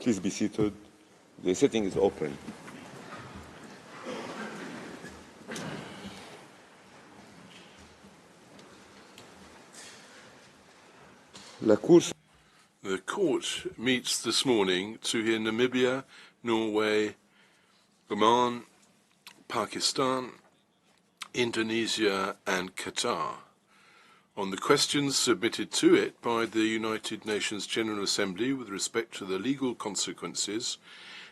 Please be seated. The sitting is open. The court meets this morning to hear Namibia, Norway, Oman, Pakistan, Indonesia and Qatar on the questions submitted to it by the United Nations General Assembly with respect to the legal consequences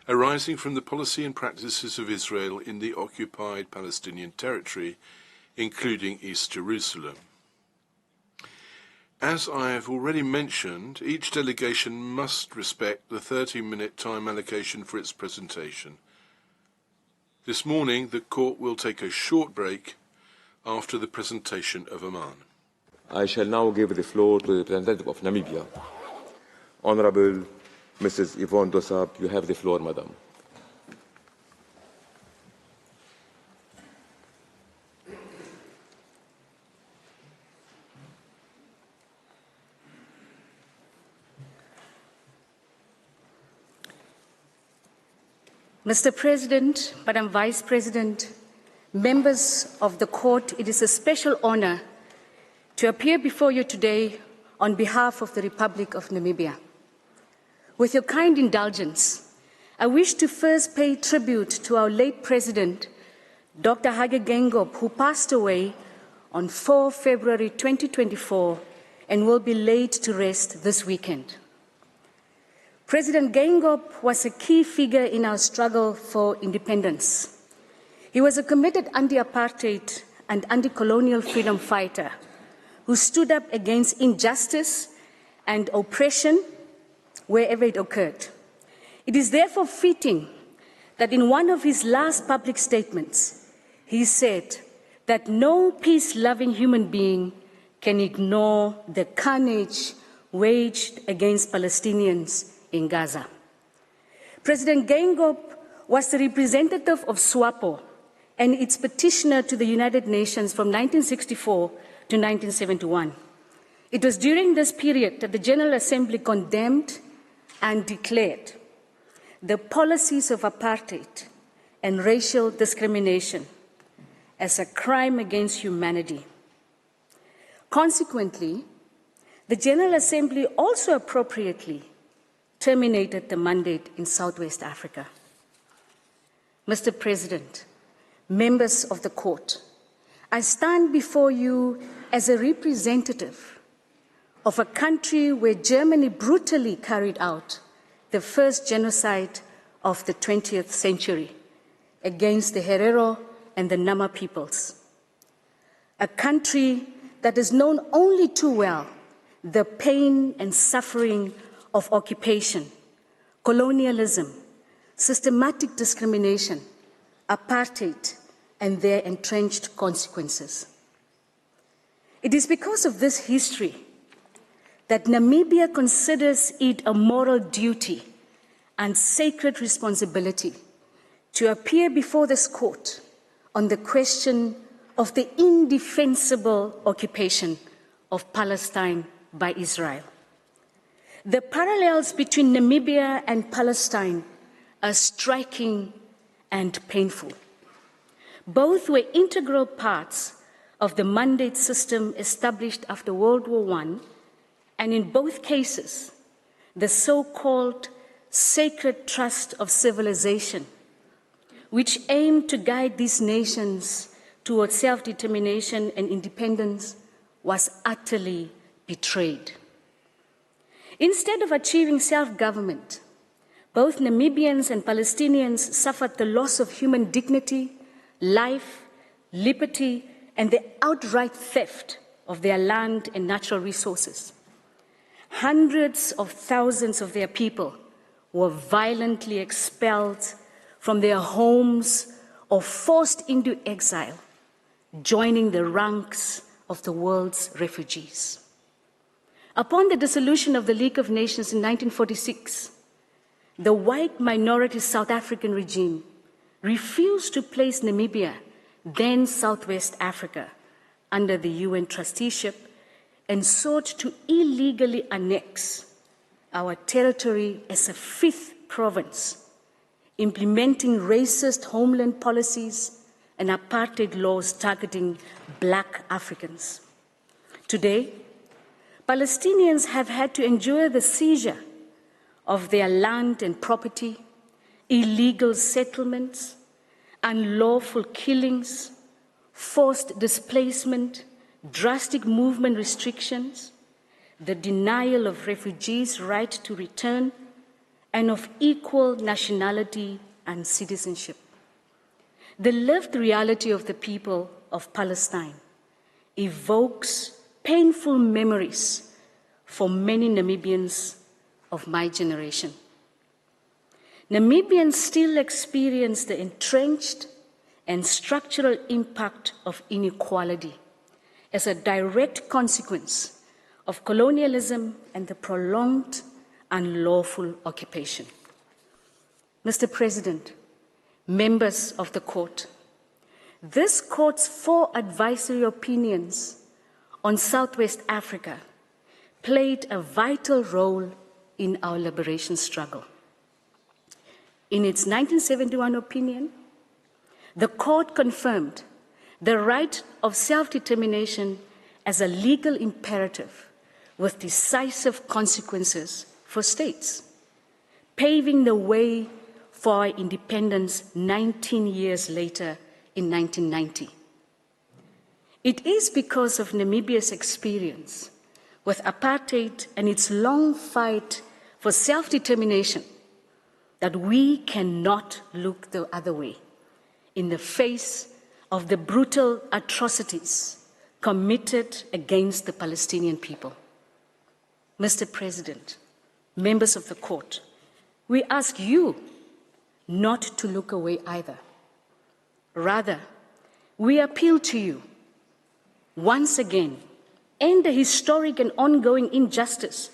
arising from the policy and practices of Israel in the occupied Palestinian territory, including East Jerusalem. As I have already mentioned, each delegation must respect the 30-minute time allocation for its presentation. This morning, the court will take a short break after the presentation of Oman. I shall now give the floor to the representative of Namibia. Honorable Mrs. Yvonne Dosab, you have the floor, Madam. Mr. President, Madam Vice President, members of the court, it is a special honor to appear before you today on behalf of the Republic of Namibia. With your kind indulgence, I wish to first pay tribute to our late President, Dr. Hage Geingob, who passed away on 4 February 2024 and will be laid to rest this weekend. President Geingob was a key figure in our struggle for independence. He was a committed anti-apartheid and anti-colonial freedom fighter who stood up against injustice and oppression wherever it occurred. It is therefore fitting that in one of his last public statements, he said that no peace-loving human being can ignore the carnage waged against Palestinians in Gaza. President Geingob was the representative of SWAPO and its petitioner to the United Nations from 1964 to 1971. It was during this period that the General Assembly condemned and declared the policies of apartheid and racial discrimination as a crime against humanity. Consequently, the General Assembly also appropriately terminated the mandate in Southwest Africa. Mr. President, members of the court, I stand before you as a representative of a country where Germany brutally carried out the first genocide of the 20th century against the Herero and the Nama peoples. A country that has known only too well the pain and suffering of occupation, colonialism, systematic discrimination, apartheid, and their entrenched consequences. It is because of this history that Namibia considers it a moral duty and sacred responsibility to appear before this court on the question of the indefensible occupation of Palestine by Israel. The parallels between Namibia and Palestine are striking and painful. Both were integral parts of the mandate system established after World War I, and in both cases, the so-called sacred trust of civilization, which aimed to guide these nations towards self-determination and independence was utterly betrayed. Instead of achieving self-government, both Namibians and Palestinians suffered the loss of human dignity, life, liberty, and the outright theft of their land and natural resources. Hundreds of thousands of their people were violently expelled from their homes or forced into exile, joining the ranks of the world's refugees. Upon the dissolution of the League of Nations in 1946, the white minority South African regime refused to place Namibia, then Southwest Africa, under the UN trusteeship and sought to illegally annex our territory as a fifth province, implementing racist homeland policies and apartheid laws targeting Black Africans. Today, Palestinians have had to endure the seizure of their land and property, illegal settlements, unlawful killings, forced displacement, drastic movement restrictions, the denial of refugees' right to return, and of equal nationality and citizenship. The lived reality of the people of Palestine evokes painful memories for many Namibians of my generation. Namibians still experience the entrenched and structural impact of inequality as a direct consequence of colonialism and the prolonged unlawful occupation. Mr. President, members of the court, this court's 4 advisory opinions on Southwest Africa played a vital role in our liberation struggle. In its 1971 opinion, the court confirmed the right of self-determination as a legal imperative with decisive consequences for states, paving the way for our independence 19 years later in 1990. It is because of Namibia's experience with apartheid and its long fight for self-determination that we cannot look the other way in the face of the brutal atrocities committed against the Palestinian people. Mr. President, members of the court, we ask you not to look away either. Rather, we appeal to you once again, end the historic and ongoing injustice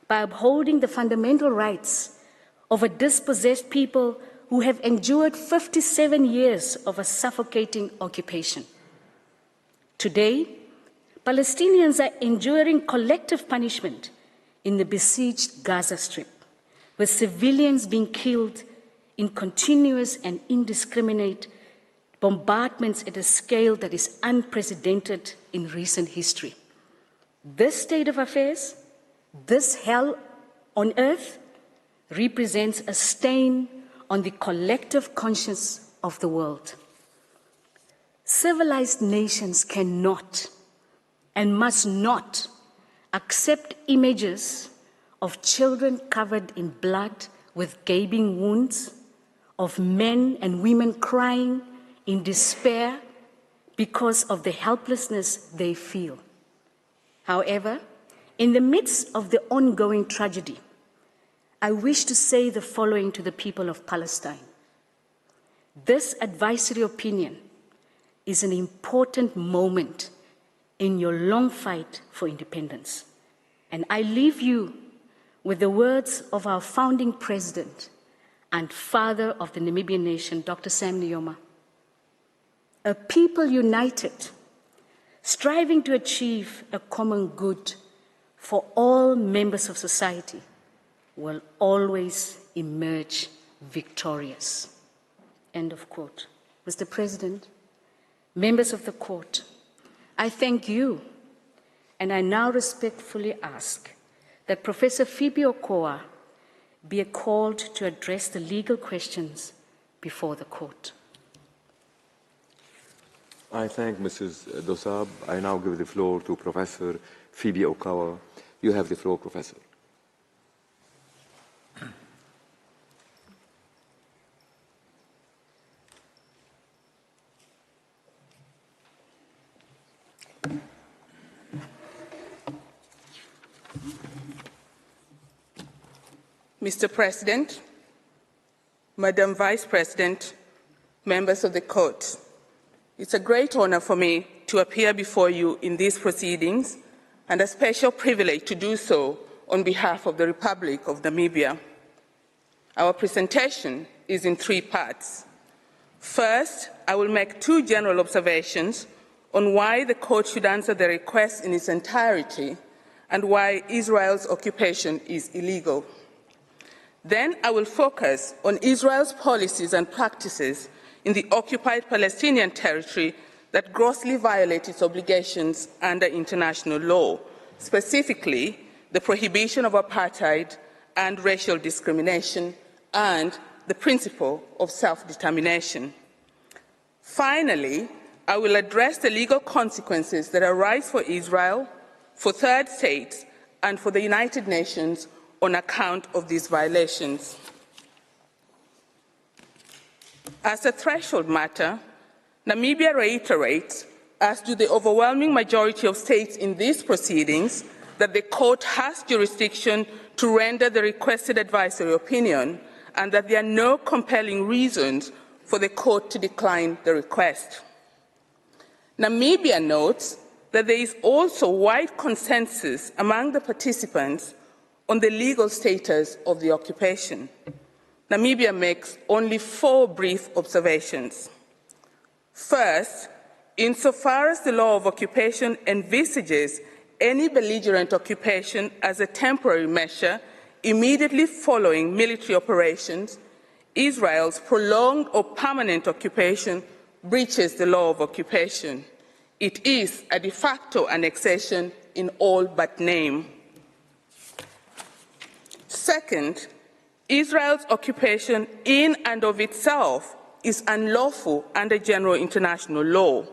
by upholding the fundamental rights of a dispossessed people who have endured 57 years of a suffocating occupation. Today, Palestinians are enduring collective punishment in the besieged Gaza Strip, with civilians being killed in continuous and indiscriminate bombardments at a scale that is unprecedented in recent history. This state of affairs, this hell on earth, represents a stain on the collective conscience of the world. Civilized nations cannot and must not accept images of children covered in blood with gaping wounds, of men and women crying in despair because of the helplessness they feel. However, in the midst of the ongoing tragedy, I wish to say the following to the people of Palestine. This advisory opinion is an important moment in your long fight for independence. And I leave you with the words of our founding president and father of the Namibian nation, Dr. Sam Nujoma. A people united, striving to achieve a common good for all members of society, will always emerge victorious. End of quote. Mr. President, members of the court, I thank you, and I now respectfully ask that Professor Phoebe Okoa be called to address the legal questions before the court. I thank Mrs. Dosab. I now give the floor to Professor Phoebe Okawa. You have the floor, Professor. Mr. President, Madam Vice President, members of the Court, it's a great honor for me to appear before you in these proceedings and a special privilege to do so on behalf of the Republic of Namibia. Our presentation is in 3 parts. First, I will make 2 general observations on why the Court should answer the request in its entirety and why Israel's occupation is illegal. Then I will focus on Israel's policies and practices in the occupied Palestinian territory that grossly violate its obligations under international law, specifically the prohibition of apartheid and racial discrimination and the principle of self-determination. Finally, I will address the legal consequences that arise for Israel, for third states, and for the United Nations on account of these violations. As a threshold matter, Namibia reiterates, as do the overwhelming majority of states in these proceedings, that the Court has jurisdiction to render the requested advisory opinion and that there are no compelling reasons for the Court to decline the request. Namibia notes that there is also wide consensus among the participants on the legal status of the occupation. Namibia makes only 4 brief observations. First, insofar as the law of occupation envisages any belligerent occupation as a temporary measure immediately following military operations, Israel's prolonged or permanent occupation breaches the law of occupation. It is a de facto annexation in all but name. Second, Israel's occupation in and of itself is unlawful under general international law.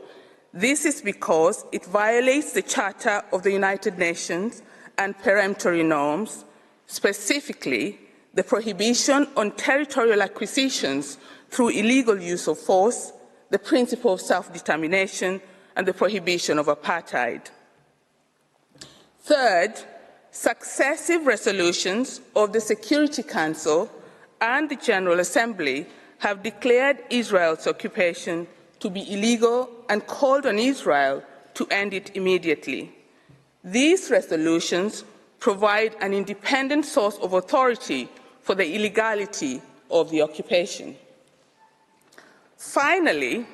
This is because it violates the Charter of the United Nations and peremptory norms, specifically the prohibition on territorial acquisitions through illegal use of force, the principle of self-determination, and the prohibition of apartheid. Third, successive resolutions of the Security Council and the General Assembly have declared Israel's occupation to be illegal and called on Israel to end it immediately. These resolutions provide an independent source of authority for the illegality of the occupation. Finally,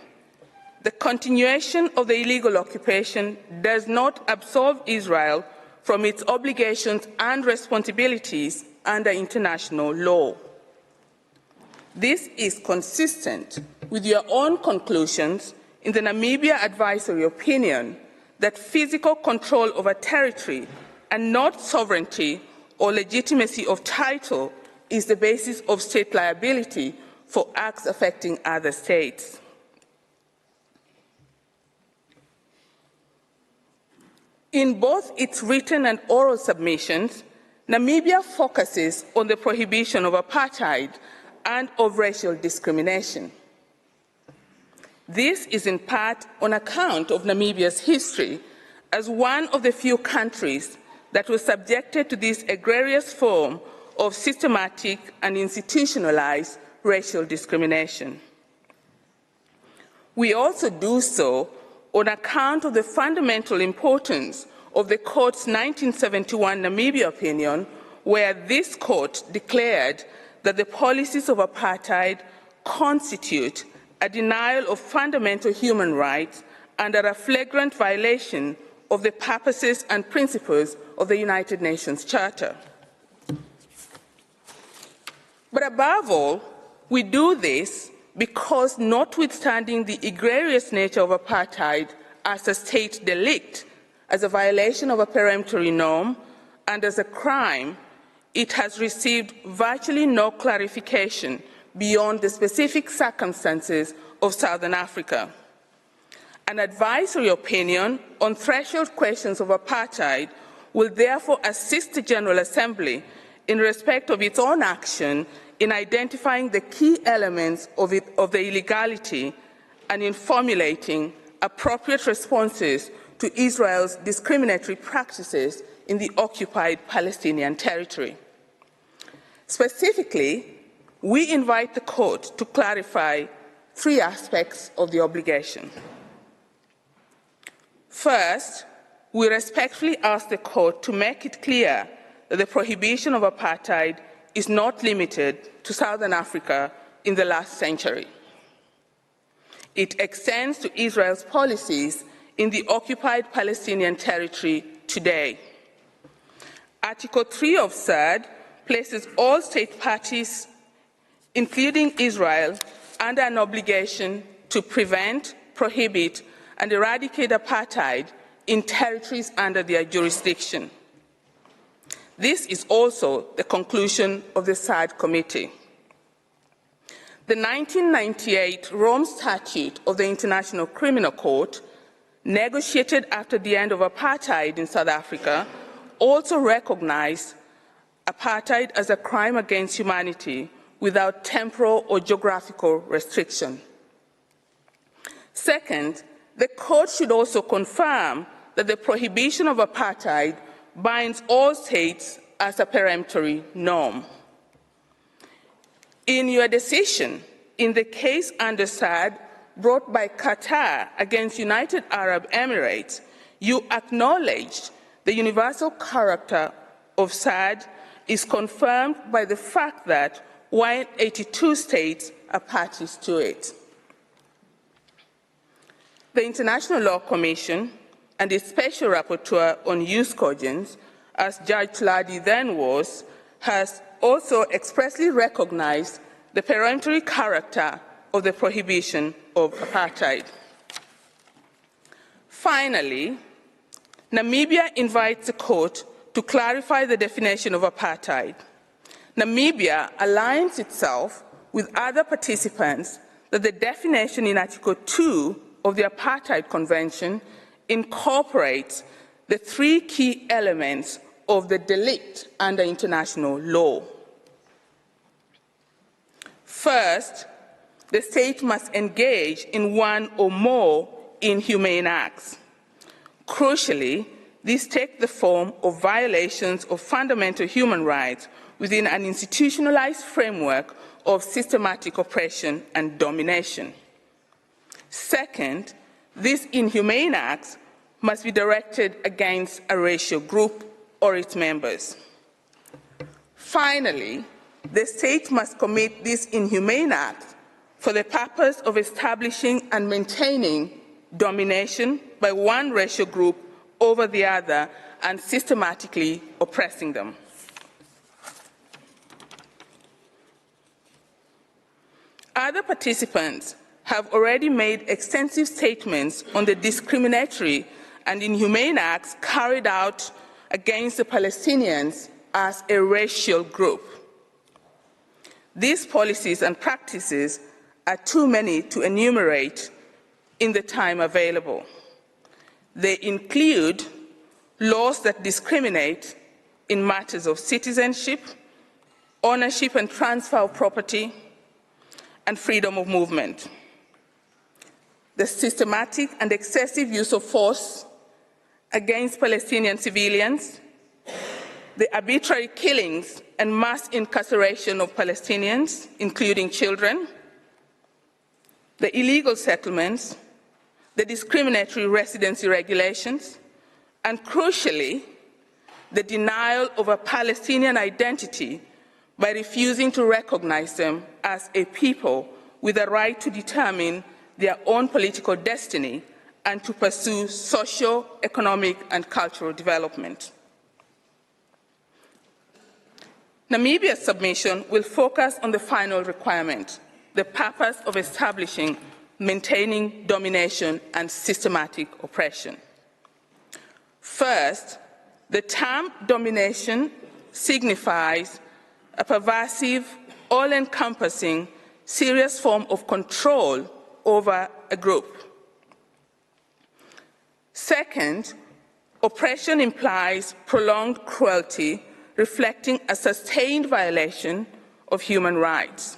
the continuation of the illegal occupation does not absolve Israel from its obligations and responsibilities under international law. This is consistent with your own conclusions in the Namibia Advisory Opinion that physical control over territory and not sovereignty or legitimacy of title is the basis of state liability for acts affecting other states. In both its written and oral submissions, Namibia focuses on the prohibition of apartheid and of racial discrimination. This is in part on account of Namibia's history as one of the few countries that was subjected to this egregious form of systematic and institutionalized racial discrimination. We also do so on account of the fundamental importance of the Court's 1971 Namibia opinion, where this Court declared that the policies of apartheid constitute a denial of fundamental human rights and are a flagrant violation of the purposes and principles of the United Nations Charter. But above all, we do this because, notwithstanding the egregious nature of apartheid as a state delict, as a violation of a peremptory norm, and as a crime, it has received virtually no clarification beyond the specific circumstances of Southern Africa. An advisory opinion on threshold questions of apartheid will therefore assist the General Assembly in respect of its own action in identifying the key elements of the illegality and in formulating appropriate responses to Israel's discriminatory practices in the occupied Palestinian territory. Specifically, we invite the Court to clarify three aspects of the obligation. First, we respectfully ask the Court to make it clear that the prohibition of apartheid is not limited to Southern Africa in the last century. It extends to Israel's policies in the occupied Palestinian territory today. Article 3 of SAD places all state parties, including Israel, under an obligation to prevent, prohibit, and eradicate apartheid in territories under their jurisdiction. This is also the conclusion of the SAD Committee. The 1998 Rome Statute of the International Criminal Court, negotiated after the end of apartheid in South Africa, also recognized apartheid as a crime against humanity without temporal or geographical restriction. Second, the Court should also confirm that the prohibition of apartheid binds all states as a peremptory norm. In your decision, in the case under SAD brought by Qatar against United Arab Emirates, you acknowledged the universal character of SAD is confirmed by the fact that 182 states are parties to it. The International Law Commission and its Special Rapporteur on Youth Cogents, as Judge Tladi then was, has also expressly recognized the peremptory character of the prohibition of apartheid. Finally, Namibia invites the Court to clarify the definition of apartheid. Namibia aligns itself with other participants that the definition in Article 2 of the Apartheid Convention incorporates the three key elements of the delict under international law. First, the state must engage in one or more inhumane acts. Crucially, these take the form of violations of fundamental human rights within an institutionalized framework of systematic oppression and domination. Second, these inhumane acts must be directed against a racial group or its members. Finally, the state must commit these inhumane acts for the purpose of establishing and maintaining domination by one racial group over the other and systematically oppressing them. Other participants have already made extensive statements on the discriminatory and inhumane acts carried out against the Palestinians as a racial group. These policies and practices are too many to enumerate in the time available. They include laws that discriminate in matters of citizenship, ownership and transfer of property, and freedom of movement. The systematic and excessive use of force against Palestinian civilians, the arbitrary killings and mass incarceration of Palestinians, including children, the illegal settlements, the discriminatory residency regulations, and crucially, the denial of a Palestinian identity by refusing to recognize them as a people with a right to determine their own political destiny and to pursue socio, economic, and cultural development. Namibia's submission will focus on the final requirement, the purpose of establishing, maintaining domination and systematic oppression. First, the term domination signifies a pervasive, all-encompassing, serious form of control over a group. Second, oppression implies prolonged cruelty, reflecting a sustained violation of human rights.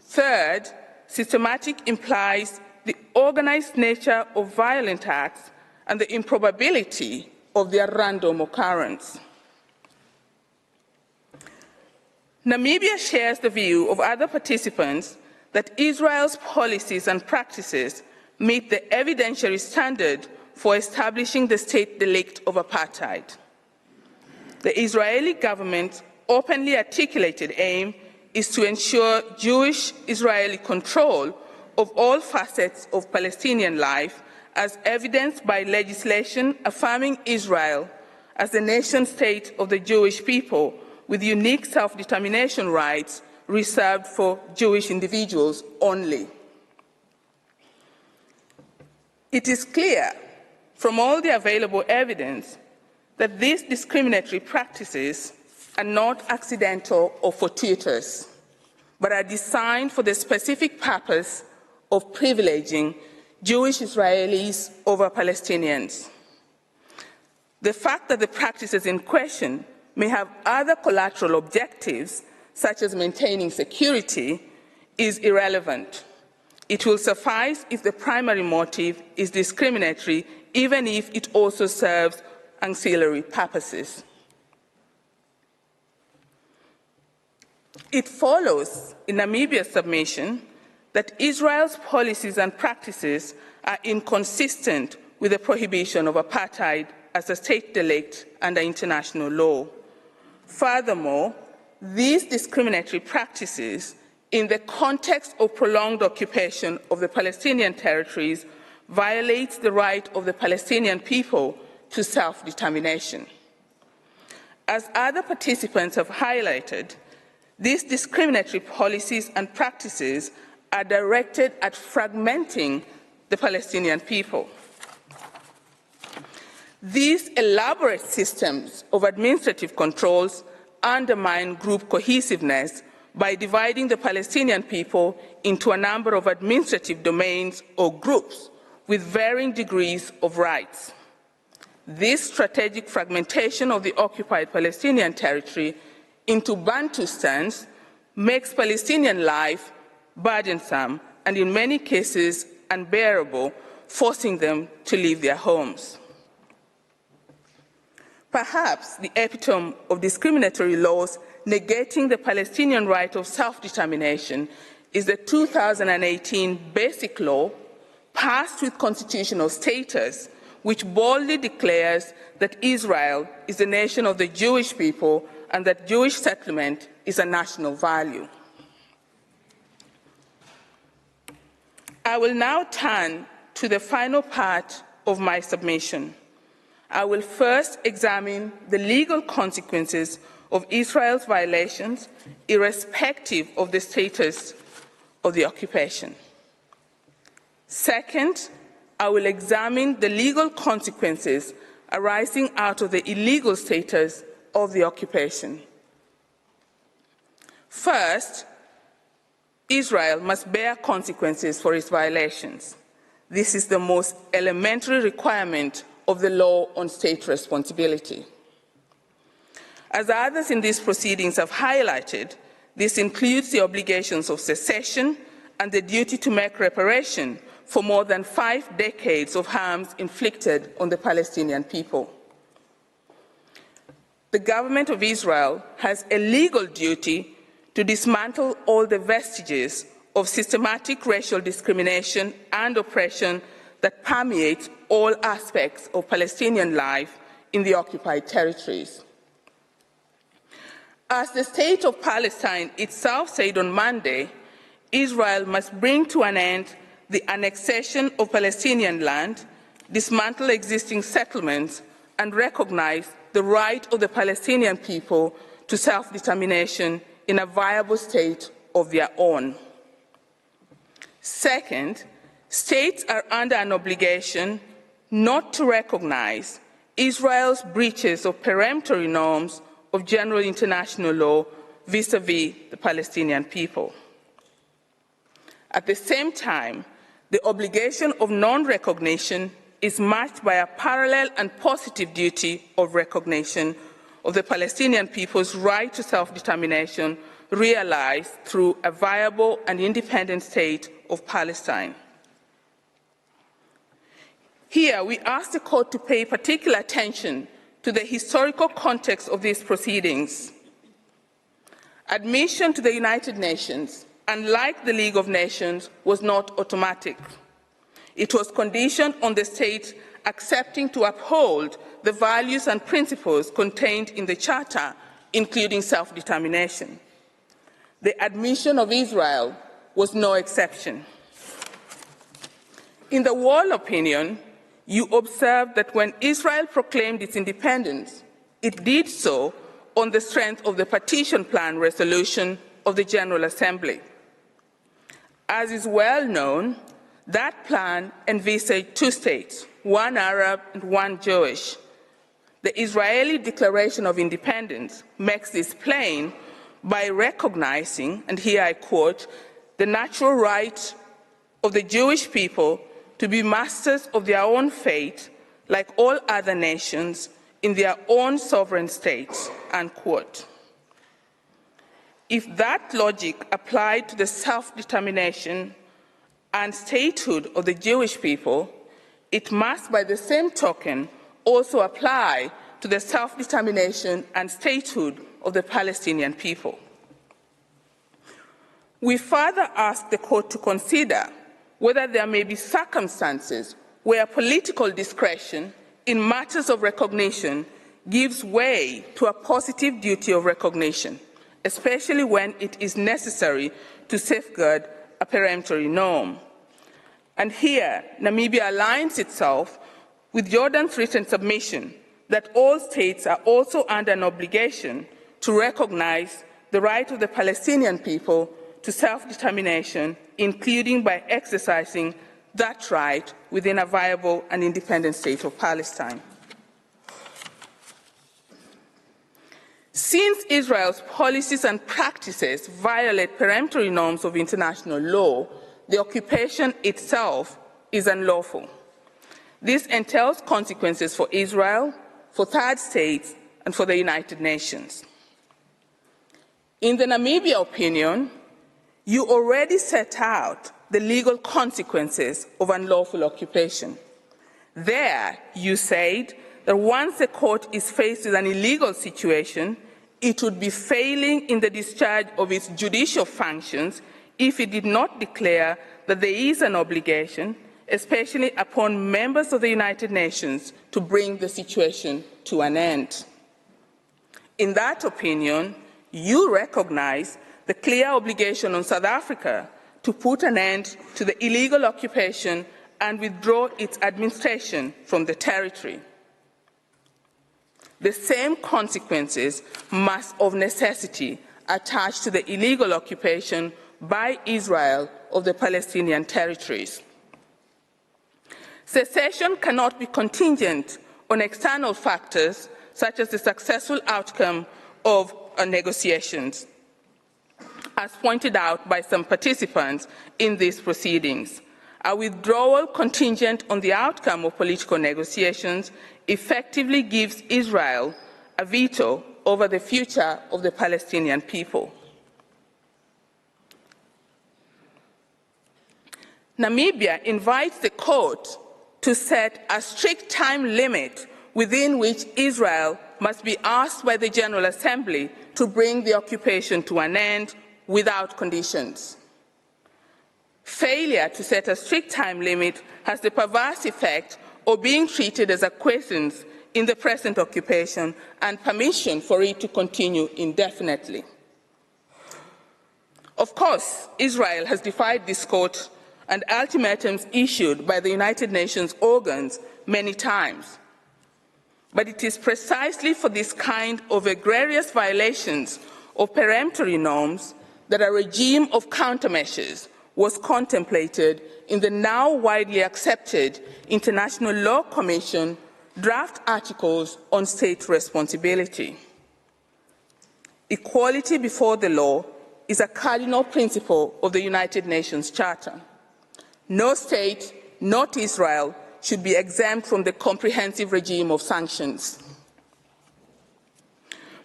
Third, systematic implies the organized nature of violent acts and the improbability of their random occurrence. Namibia shares the view of other participants that Israel's policies and practices meet the evidentiary standard for establishing the state delict of apartheid. The Israeli government's openly articulated aim is to ensure Jewish-Israeli control of all facets of Palestinian life, as evidenced by legislation affirming Israel as the nation-state of the Jewish people with unique self-determination rights reserved for Jewish individuals only. It is clear from all the available evidence that these discriminatory practices are not accidental or fortuitous, but are designed for the specific purpose of privileging Jewish Israelis over Palestinians. The fact that the practices in question may have other collateral objectives, such as maintaining security, is irrelevant. It will suffice if the primary motive is discriminatory, even if it also serves ancillary purposes. It follows in Namibia's submission that Israel's policies and practices are inconsistent with the prohibition of apartheid as a state delict under international law. Furthermore, these discriminatory practices, in the context of prolonged occupation of the Palestinian territories, violate the right of the Palestinian people to self-determination. As other participants have highlighted, these discriminatory policies and practices are directed at fragmenting the Palestinian people. These elaborate systems of administrative controls undermine group cohesiveness by dividing the Palestinian people into a number of administrative domains or groups with varying degrees of rights. This strategic fragmentation of the occupied Palestinian territory into Bantustans makes Palestinian life burdensome and in many cases unbearable, forcing them to leave their homes. Perhaps the epitome of discriminatory laws negating the Palestinian right of self-determination is the 2018 Basic Law, passed with constitutional status, which boldly declares that Israel is the nation of the Jewish people and that Jewish settlement is a national value. I will now turn to the final part of my submission. I will first examine the legal consequences of Israel's violations, irrespective of the status of the occupation. Second, I will examine the legal consequences arising out of the illegal status of the occupation. First, Israel must bear consequences for its violations. This is the most elementary requirement of the law on state responsibility. As others in these proceedings have highlighted, this includes the obligations of secession and the duty to make reparation for more than 5 decades of harms inflicted on the Palestinian people. The government of Israel has a legal duty to dismantle all the vestiges of systematic racial discrimination and oppression that permeate all aspects of Palestinian life in the occupied territories. As the State of Palestine itself said on Monday, Israel must bring to an end the annexation of Palestinian land, dismantle existing settlements, and recognize the right of the Palestinian people to self-determination in a viable state of their own. Second, states are under an obligation not to recognize Israel's breaches of peremptory norms of general international law vis-à-vis the Palestinian people. At the same time, the obligation of non-recognition is matched by a parallel and positive duty of recognition of the Palestinian people's right to self-determination realized through a viable and independent state of Palestine. Here, we ask the Court to pay particular attention to the historical context of these proceedings. Admission to the United Nations, unlike the League of Nations, was not automatic. It was conditioned on the state accepting to uphold the values and principles contained in the Charter, including self-determination. The admission of Israel was no exception. In the Wall opinion, you observe that when Israel proclaimed its independence, it did so on the strength of the Partition Plan resolution of the General Assembly. As is well known, that plan envisaged two states, one Arab and one Jewish. The Israeli Declaration of Independence makes this plain by recognizing, and here I quote, the natural right of the Jewish people to be masters of their own fate, like all other nations, in their own sovereign states, unquote. If that logic applied to the self-determination and statehood of the Jewish people, it must, by the same token, also apply to the self-determination and statehood of the Palestinian people. We further ask the Court to consider whether there may be circumstances where political discretion in matters of recognition gives way to a positive duty of recognition, especially when it is necessary to safeguard a peremptory norm. And here, Namibia aligns itself with Jordan's written submission that all states are also under an obligation to recognize the right of the Palestinian people to self-determination, including by exercising that right within a viable and independent state of Palestine. Since Israel's policies and practices violate peremptory norms of international law, the occupation itself is unlawful. This entails consequences for Israel, for third states, and for the United Nations. In the Namibia opinion, you already set out the legal consequences of unlawful occupation. There, you said that once the court is faced with an illegal situation, it would be failing in the discharge of its judicial functions if it did not declare that there is an obligation, especially upon members of the United Nations, to bring the situation to an end. In that opinion, you recognize the clear obligation on South Africa to put an end to the illegal occupation and withdraw its administration from the territory. The same consequences must of necessity attach to the illegal occupation by Israel of the Palestinian territories. Secession cannot be contingent on external factors such as the successful outcome of negotiations, as pointed out by some participants in these proceedings. A withdrawal contingent on the outcome of political negotiations effectively gives Israel a veto over the future of the Palestinian people. Namibia invites the court to set a strict time limit within which Israel must be asked by the General Assembly to bring the occupation to an end without conditions. Failure to set a strict time limit has the perverse effect of being treated as a quiescence in the present occupation and permission for it to continue indefinitely. Of course, Israel has defied this court and ultimatums issued by the United Nations organs many times. But it is precisely for this kind of egregious violations of peremptory norms that a regime of countermeasures was contemplated in the now widely accepted International Law Commission draft articles on state responsibility. Equality before the law is a cardinal principle of the United Nations Charter. No state, not Israel, should be exempt from the comprehensive regime of sanctions.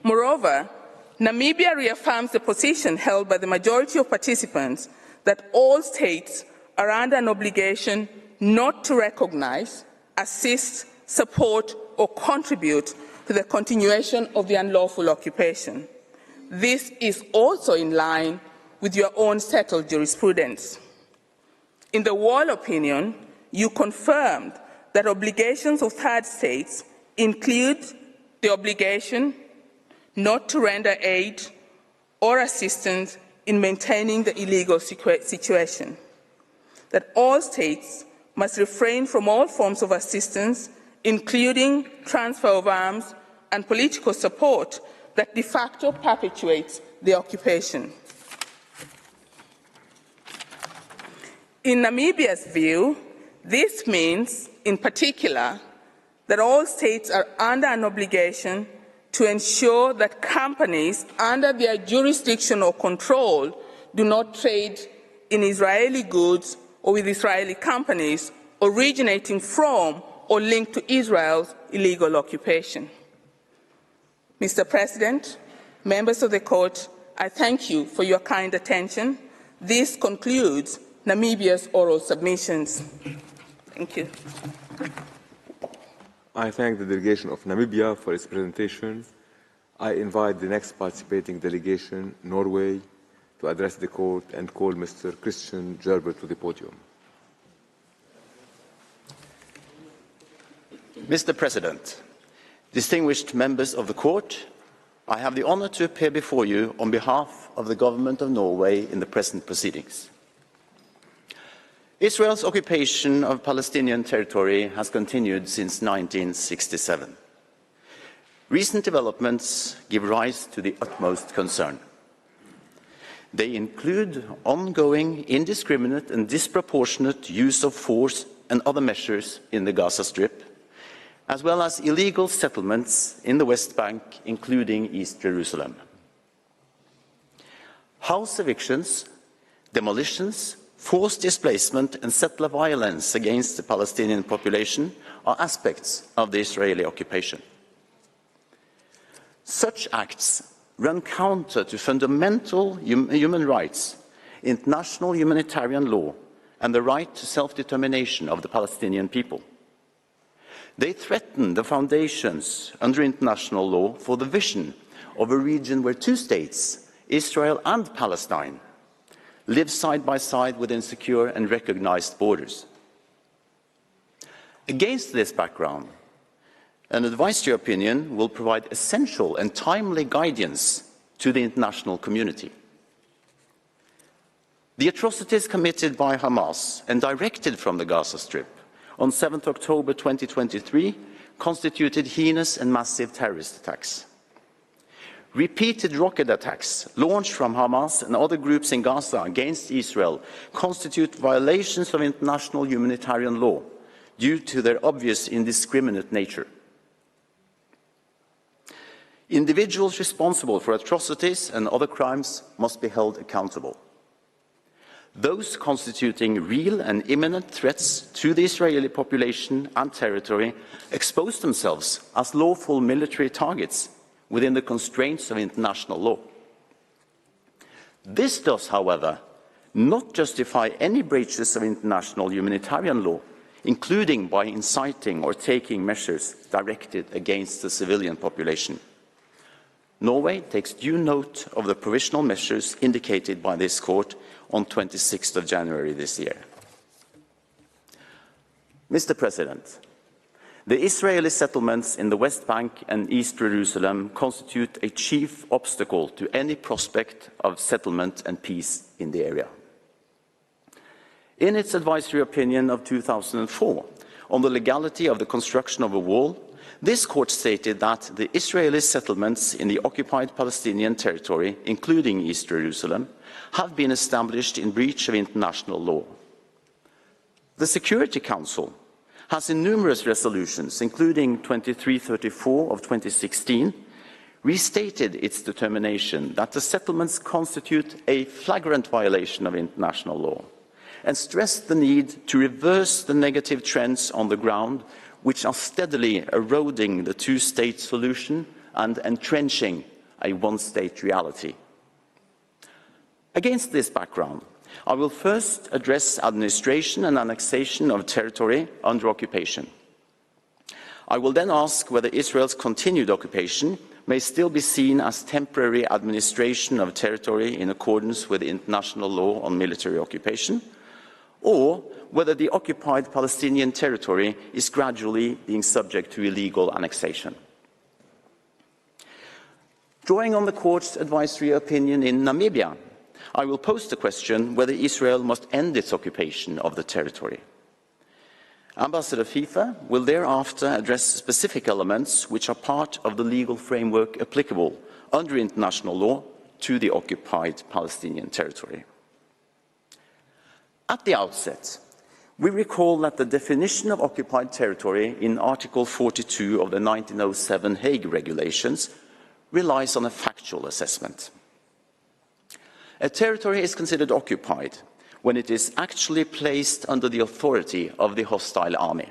Moreover, Namibia reaffirms the position held by the majority of participants that all states are under an obligation not to recognize, assist, support, or contribute to the continuation of the unlawful occupation. This is also in line with your own settled jurisprudence. In the Wall opinion, you confirmed that obligations of third states include the obligation not to render aid or assistance in maintaining the illegal situation, that all states must refrain from all forms of assistance, including transfer of arms and political support that de facto perpetuates the occupation. In Namibia's view, this means, in particular, that all states are under an obligation to ensure that companies under their jurisdiction or control do not trade in Israeli goods or with Israeli companies originating from or linked to Israel's illegal occupation. Mr. President, members of the Court, I thank you for your kind attention. This concludes Namibia's oral submissions. Thank you. I thank the delegation of Namibia for its presentation. I invite the next participating delegation, Norway, to address the Court and call Mr. Christian Gerber to the podium. Mr. President, distinguished members of the Court, I have the honour to appear before you on behalf of the Government of Norway in the present proceedings. Israel's occupation of Palestinian territory has continued since 1967. Recent developments give rise to the utmost concern. They include ongoing, indiscriminate and disproportionate use of force and other measures in the Gaza Strip, as well as illegal settlements in the West Bank, including East Jerusalem. House evictions, demolitions, forced displacement and settler violence against the Palestinian population are aspects of the Israeli occupation. Such acts run counter to fundamental human rights, international humanitarian law, and the right to self-determination of the Palestinian people. They threaten the foundations under international law for the vision of a region where two states, Israel and Palestine, live side by side within secure and recognized borders. Against this background, an advisory opinion will provide essential and timely guidance to the international community. The atrocities committed by Hamas and directed from the Gaza Strip on 7 October 2023 constituted heinous and massive terrorist attacks. Repeated rocket attacks launched from Hamas and other groups in Gaza against Israel constitute violations of international humanitarian law due to their obvious indiscriminate nature. Individuals responsible for atrocities and other crimes must be held accountable. Those constituting real and imminent threats to the Israeli population and territory expose themselves as lawful military targets within the constraints of international law. This does, however, not justify any breaches of international humanitarian law, including by inciting or taking measures directed against the civilian population. Norway takes due note of the provisional measures indicated by this Court on 26th of January this year. Mr. President, the Israeli settlements in the West Bank and East Jerusalem constitute a chief obstacle to any prospect of settlement and peace in the area. In its advisory opinion of 2004 on the legality of the construction of a wall, this Court stated that the Israeli settlements in the occupied Palestinian territory, including East Jerusalem, have been established in breach of international law. The Security Council has in numerous resolutions, including 2334 of 2016, restated its determination that the settlements constitute a flagrant violation of international law, and stressed the need to reverse the negative trends on the ground, which are steadily eroding the two-state solution and entrenching a one-state reality. Against this background, I will first address administration and annexation of territory under occupation. I will then ask whether Israel's continued occupation may still be seen as temporary administration of territory in accordance with international law on military occupation, or whether the occupied Palestinian territory is gradually being subject to illegal annexation. Drawing on the Court's advisory opinion in Namibia, I will pose the question whether Israel must end its occupation of the territory. Ambassador FIFA will thereafter address specific elements which are part of the legal framework applicable under international law to the occupied Palestinian territory. At the outset, we recall that the definition of occupied territory in Article 42 of the 1907 Hague Regulations relies on a factual assessment. A territory is considered occupied when it is actually placed under the authority of the hostile army.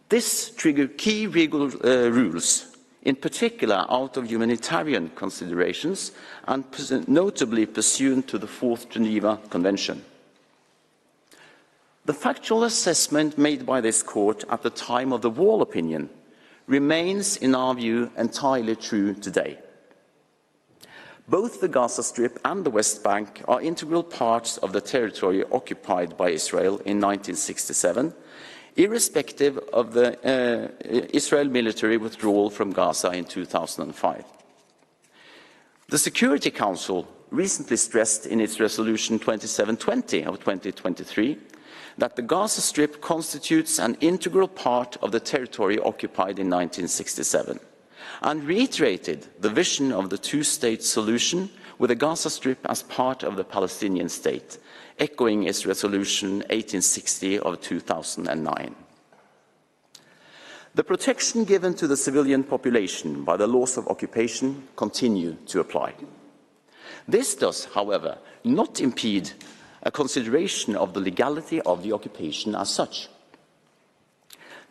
This triggers key legal rules, in particular out of humanitarian considerations and notably pursuant to the Fourth Geneva Convention. The factual assessment made by this Court at the time of the Wall opinion remains, in our view, entirely true today. Both the Gaza Strip and the West Bank are integral parts of the territory occupied by Israel in 1967, irrespective of the Israel military withdrawal from Gaza in 2005. The Security Council recently stressed in its resolution 2720 of 2023 that the Gaza Strip constitutes an integral part of the territory occupied in 1967. And reiterated the vision of the two-state solution with the Gaza Strip as part of the Palestinian state, echoing its resolution 1860 of 2009. The protection given to the civilian population by the laws of occupation continue to apply. This does, however, not impede a consideration of the legality of the occupation as such.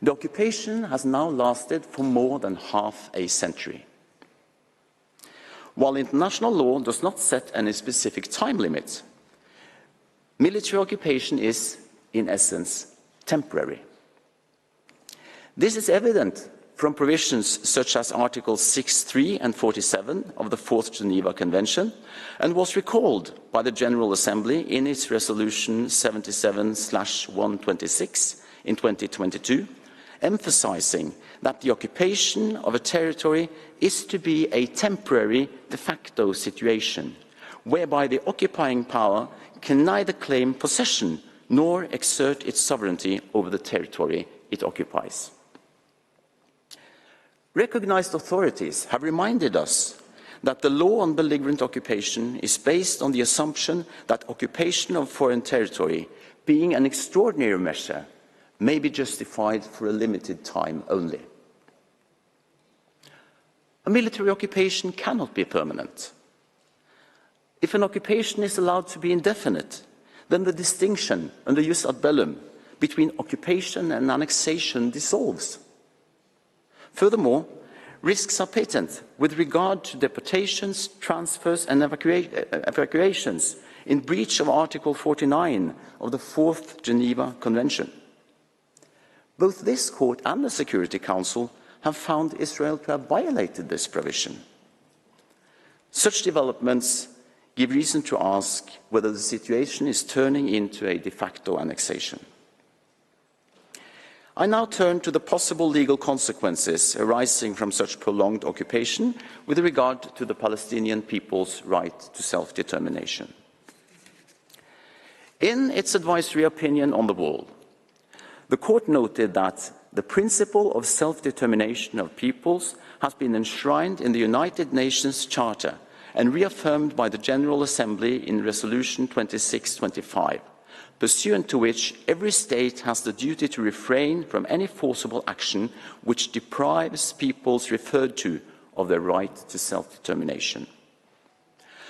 The occupation has now lasted for more than half a century. While international law does not set any specific time limit, military occupation is, in essence, temporary. This is evident from provisions such as Articles 6.3 and 47 of the Fourth Geneva Convention, and was recalled by the General Assembly in its Resolution 77/126 in 2022, emphasizing that the occupation of a territory is to be a temporary de facto situation, whereby the occupying power can neither claim possession nor exert its sovereignty over the territory it occupies. Recognized authorities have reminded us that the law on belligerent occupation is based on the assumption that occupation of foreign territory, being an extraordinary measure, may be justified for a limited time only. A military occupation cannot be permanent. If an occupation is allowed to be indefinite, then the distinction under jus ad bellum between occupation and annexation dissolves. Furthermore, risks are patent with regard to deportations, transfers and evacuations in breach of Article 49 of the Fourth Geneva Convention. Both this Court and the Security Council have found Israel to have violated this provision. Such developments give reason to ask whether the situation is turning into a de facto annexation. I now turn to the possible legal consequences arising from such prolonged occupation with regard to the Palestinian people's right to self-determination. In its advisory opinion on the Wall, the Court noted that the principle of self-determination of peoples has been enshrined in the United Nations Charter and reaffirmed by the General Assembly in Resolution 2625, pursuant to which every state has the duty to refrain from any forcible action which deprives peoples referred to of their right to self-determination.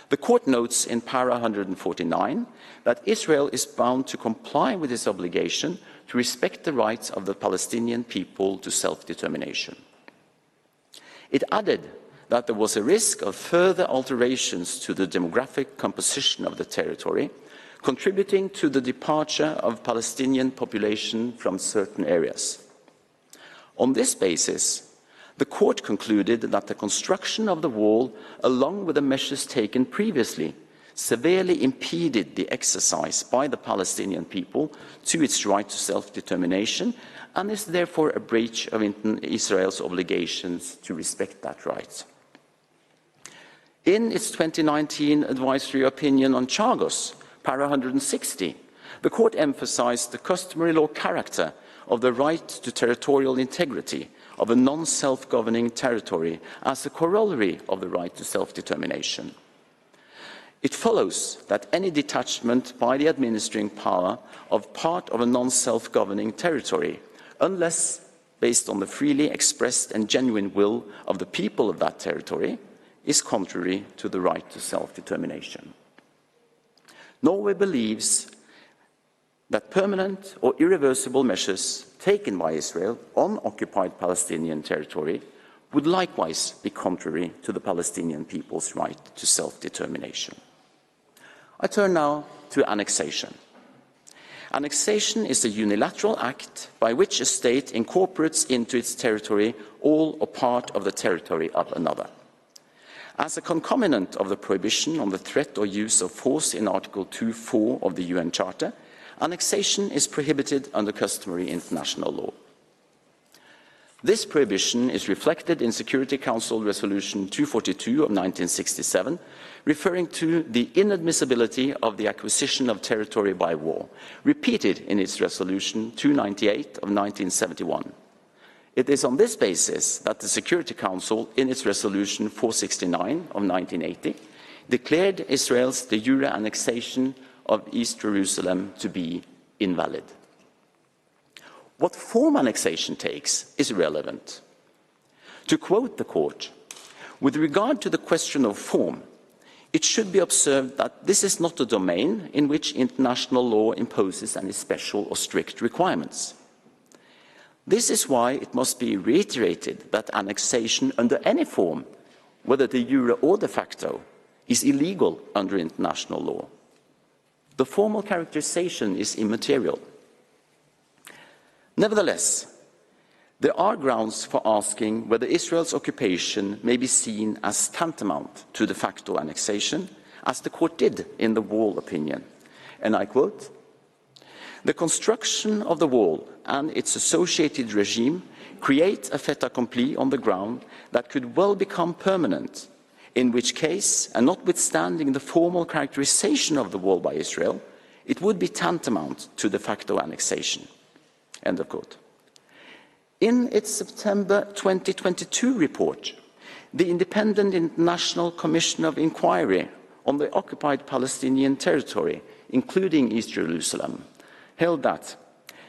The court notes in para 149 that Israel is bound to comply with its obligation to respect the rights of the Palestinian people to self-determination. It added that there was a risk of further alterations to the demographic composition of the territory, contributing to the departure of Palestinian population from certain areas. On this basis, the court concluded that the construction of the wall, along with the measures taken previously, severely impeded the exercise by the Palestinian people to its right to self-determination and is therefore a breach of Israel's obligations to respect that right. In its 2019 advisory opinion on Chagos, para 160, the court emphasized the customary law character of the right to territorial integrity of a non-self-governing territory as a corollary of the right to self-determination. It follows that any detachment by the administering power of part of a non-self-governing territory, unless based on the freely expressed and genuine will of the people of that territory, is contrary to the right to self-determination. Norway believes that permanent or irreversible measures taken by Israel on occupied Palestinian territory would likewise be contrary to the Palestinian people's right to self-determination. I turn now to annexation. Annexation is a unilateral act by which a state incorporates into its territory all or part of the territory of another. As a concomitant of the prohibition on the threat or use of force in Article 2.4 of the UN Charter, annexation is prohibited under customary international law. This prohibition is reflected in Security Council Resolution 242 of 1967, referring to the inadmissibility of the acquisition of territory by war, repeated in its Resolution 298 of 1971. It is on this basis that the Security Council, in its Resolution 469 of 1980, declared Israel's de jure annexation of East Jerusalem to be invalid. What form annexation takes is irrelevant. To quote the court, with regard to the question of form, it should be observed that this is not a domain in which international law imposes any special or strict requirements. This is why it must be reiterated that annexation under any form, whether de jure or de facto, is illegal under international law. The formal characterization is immaterial. Nevertheless, there are grounds for asking whether Israel's occupation may be seen as tantamount to de facto annexation, as the court did in the wall opinion. And I quote, "The construction of the wall and its associated regime create a fait accompli on the ground that could well become permanent, in which case, and notwithstanding the formal characterization of the wall by Israel, it would be tantamount to de facto annexation." End of quote. In its September 2022 report, the Independent International Commission of Inquiry on the occupied Palestinian territory, including East Jerusalem, held that,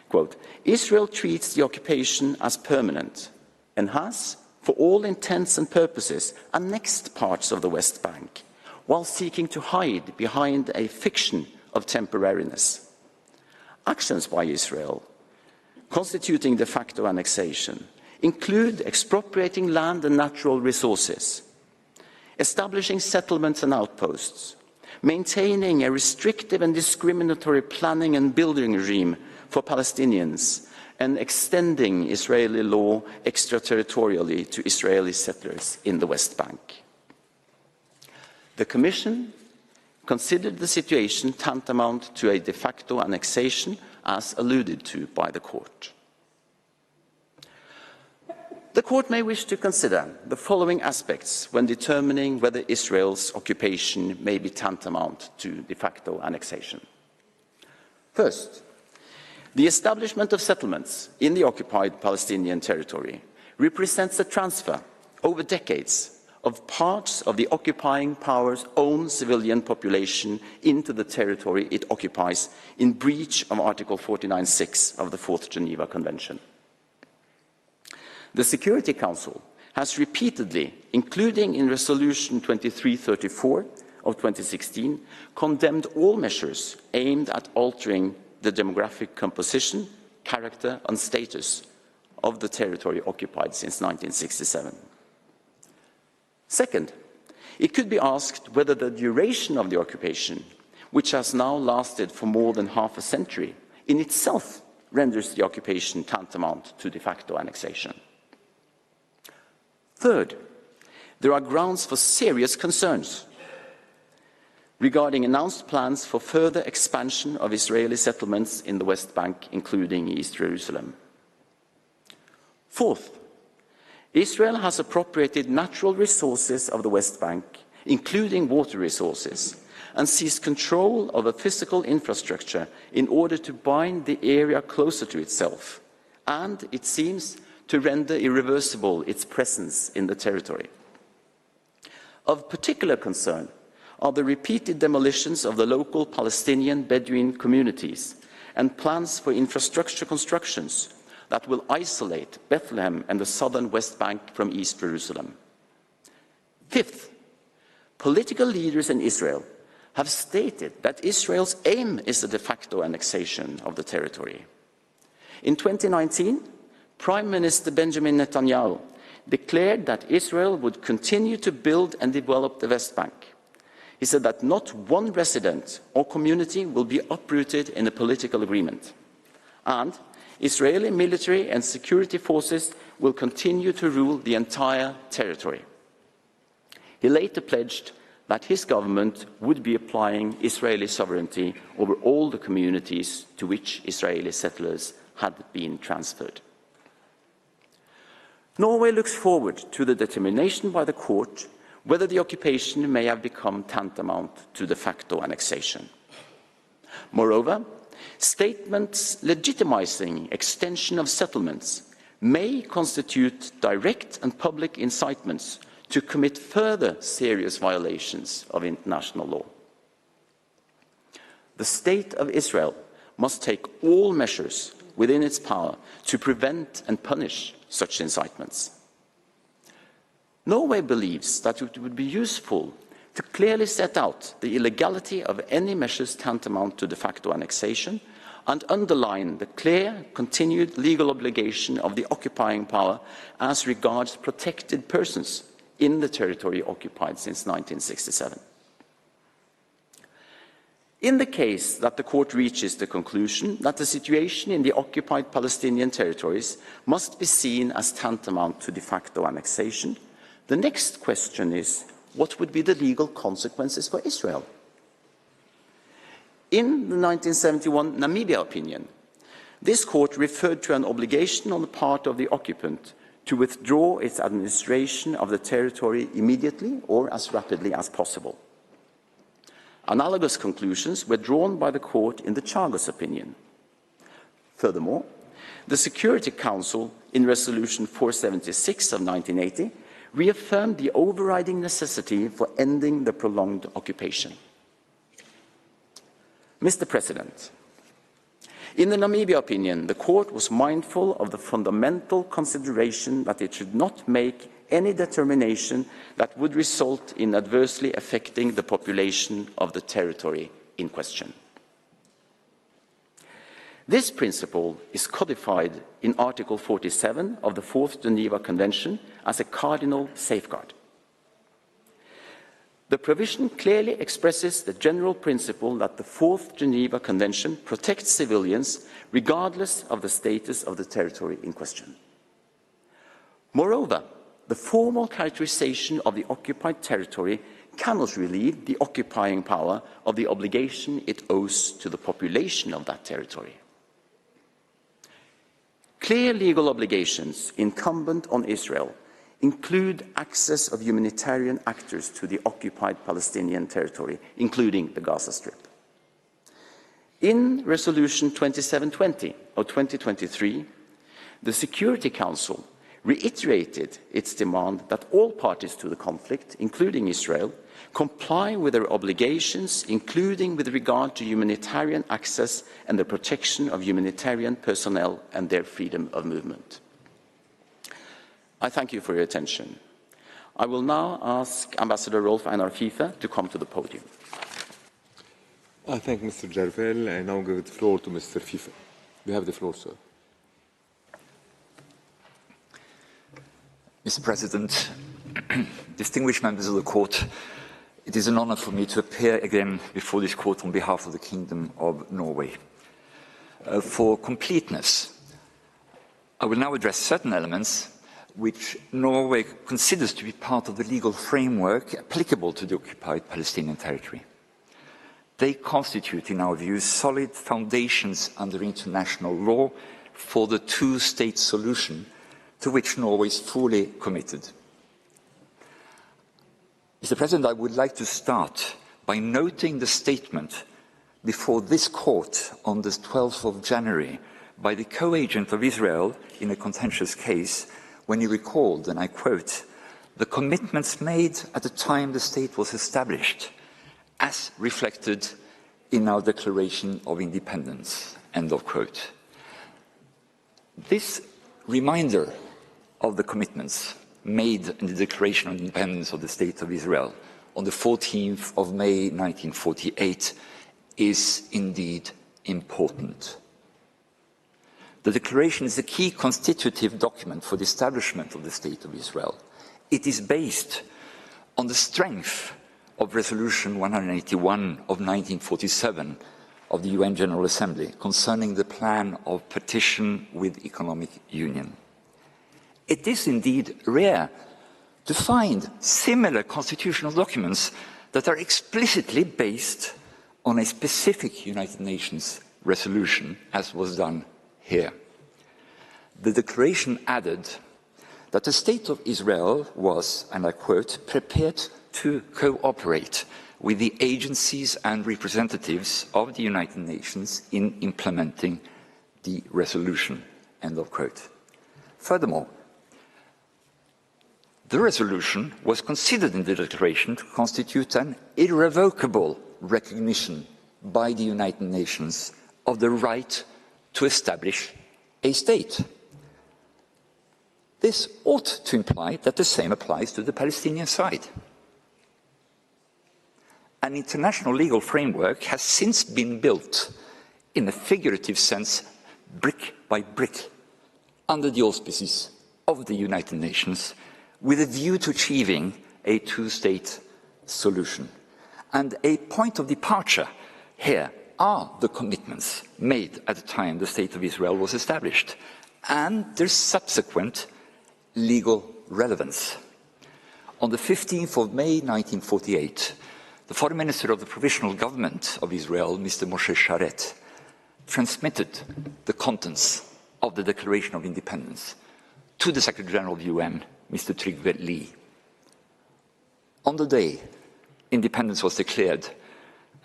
quote, "Israel treats the occupation as permanent and has, for all intents and purposes, annexed parts of the West Bank, while seeking to hide behind a fiction of temporariness. Actions by Israel constituting de facto annexation include expropriating land and natural resources, establishing settlements and outposts, maintaining a restrictive and discriminatory planning and building regime for Palestinians, and extending Israeli law extraterritorially to Israeli settlers in the West Bank." The Commission considered the situation tantamount to a de facto annexation, as alluded to by the court. The court may wish to consider the following aspects when determining whether Israel's occupation may be tantamount to de facto annexation. First, the establishment of settlements in the occupied Palestinian territory represents a transfer over decades of parts of the occupying power's own civilian population into the territory it occupies in breach of Article 49.6 of the Fourth Geneva Convention. The Security Council has repeatedly, including in Resolution 2334 of 2016 condemned all measures aimed at altering the demographic composition, character and status of the territory occupied since 1967. Second, it could be asked whether the duration of the occupation, which has now lasted for more than half a century, in itself renders the occupation tantamount to de facto annexation. Third, there are grounds for serious concerns regarding announced plans for further expansion of Israeli settlements in the West Bank, including East Jerusalem. Fourth, Israel has appropriated natural resources of the West Bank, including water resources, and seized control of a physical infrastructure in order to bind the area closer to itself, and, it seems, to render irreversible its presence in the territory. Of particular concern are the repeated demolitions of the local Palestinian Bedouin communities and plans for infrastructure constructions that will isolate Bethlehem and the southern West Bank from East Jerusalem. Fifth, political leaders in Israel have stated that Israel's aim is the de facto annexation of the territory. In 2019, Prime Minister Benjamin Netanyahu declared that Israel would continue to build and develop the West Bank. He said that not one resident or community will be uprooted in a political agreement, and Israeli military and security forces will continue to rule the entire territory. He later pledged that his government would be applying Israeli sovereignty over all the communities to which Israeli settlers had been transferred. Norway looks forward to the determination by the court whether the occupation may have become tantamount to de facto annexation. Moreover, statements legitimizing extension of settlements may constitute direct and public incitements to commit further serious violations of international law. The State of Israel must take all measures within its power to prevent and punish such incitements. Norway believes that it would be useful to clearly set out the illegality of any measures tantamount to de facto annexation and underline the clear, continued legal obligation of the occupying power as regards protected persons in the territory occupied since 1967. In the case that the court reaches the conclusion that the situation in the occupied Palestinian territories must be seen as tantamount to de facto annexation, the next question is, what would be the legal consequences for Israel? In the 1971 Namibia opinion, this court referred to an obligation on the part of the occupant to withdraw its administration of the territory immediately or as rapidly as possible. Analogous conclusions were drawn by the court in the Chagos opinion. Furthermore, the Security Council, in Resolution 476 of 1980, reaffirmed the overriding necessity for ending the prolonged occupation. Mr. President, in the Namibia opinion, the court was mindful of the fundamental consideration that it should not make any determination that would result in adversely affecting the population of the territory in question. This principle is codified in Article 47 of the Fourth Geneva Convention as a cardinal safeguard. The provision clearly expresses the general principle that the Fourth Geneva Convention protects civilians regardless of the status of the territory in question. Moreover, the formal characterization of the occupied territory cannot relieve the occupying power of the obligation it owes to the population of that territory. Clear legal obligations incumbent on Israel include access of humanitarian actors to the occupied Palestinian territory, including the Gaza Strip. In Resolution 2720 of 2023, the Security Council reiterated its demand that all parties to the conflict, including Israel, comply with their obligations, including with regard to humanitarian access and the protection of humanitarian personnel and their freedom of movement. I thank you for your attention. I will now ask Ambassador Rolf Einar Fife to come to the podium. I thank Mr. Jarvel. I now give the floor to Mr. Fife. You have the floor, sir. Mr. President, distinguished members of the Court, it is an honor for me to appear again before this Court on behalf of the Kingdom of Norway. For completeness, I will now address certain elements which Norway considers to be part of the legal framework applicable to the occupied Palestinian territory. They constitute, in our view, solid foundations under international law for the two-state solution to which Norway is fully committed. Mr. President, I would like to start by noting the statement before this court on the 12th of January by the co-agent of Israel in a contentious case when he recalled, and I quote, "the commitments made at the time the state was established as reflected in our Declaration of Independence," end of quote. This reminder of the commitments made in the Declaration of Independence of the State of Israel on the 14th of May 1948 is indeed important. The Declaration is a key constitutive document for the establishment of the State of Israel. It is based on the strength of Resolution 181 of 1947 of the UN General Assembly concerning the plan of partition with economic union. It is indeed rare to find similar constitutional documents that are explicitly based on a specific United Nations resolution, as was done here. The Declaration added that the State of Israel was, and I quote, "prepared to cooperate with the agencies and representatives of the United Nations in implementing the resolution," end of quote. Furthermore, the resolution was considered in the Declaration to constitute an irrevocable recognition by the United Nations of the right to establish a state. This ought to imply that the same applies to the Palestinian side. An international legal framework has since been built, in a figurative sense, brick by brick, under the auspices of the United Nations, with a view to achieving a two-state solution. And a point of departure here are the commitments made at the time the State of Israel was established, and their subsequent legal relevance. On the 15th of May 1948, the Foreign Minister of the Provisional Government of Israel, Mr. Moshe Sharet, transmitted the contents of the Declaration of Independence to the Secretary General of the UN, Mr. Trygve Lie. On the day independence was declared,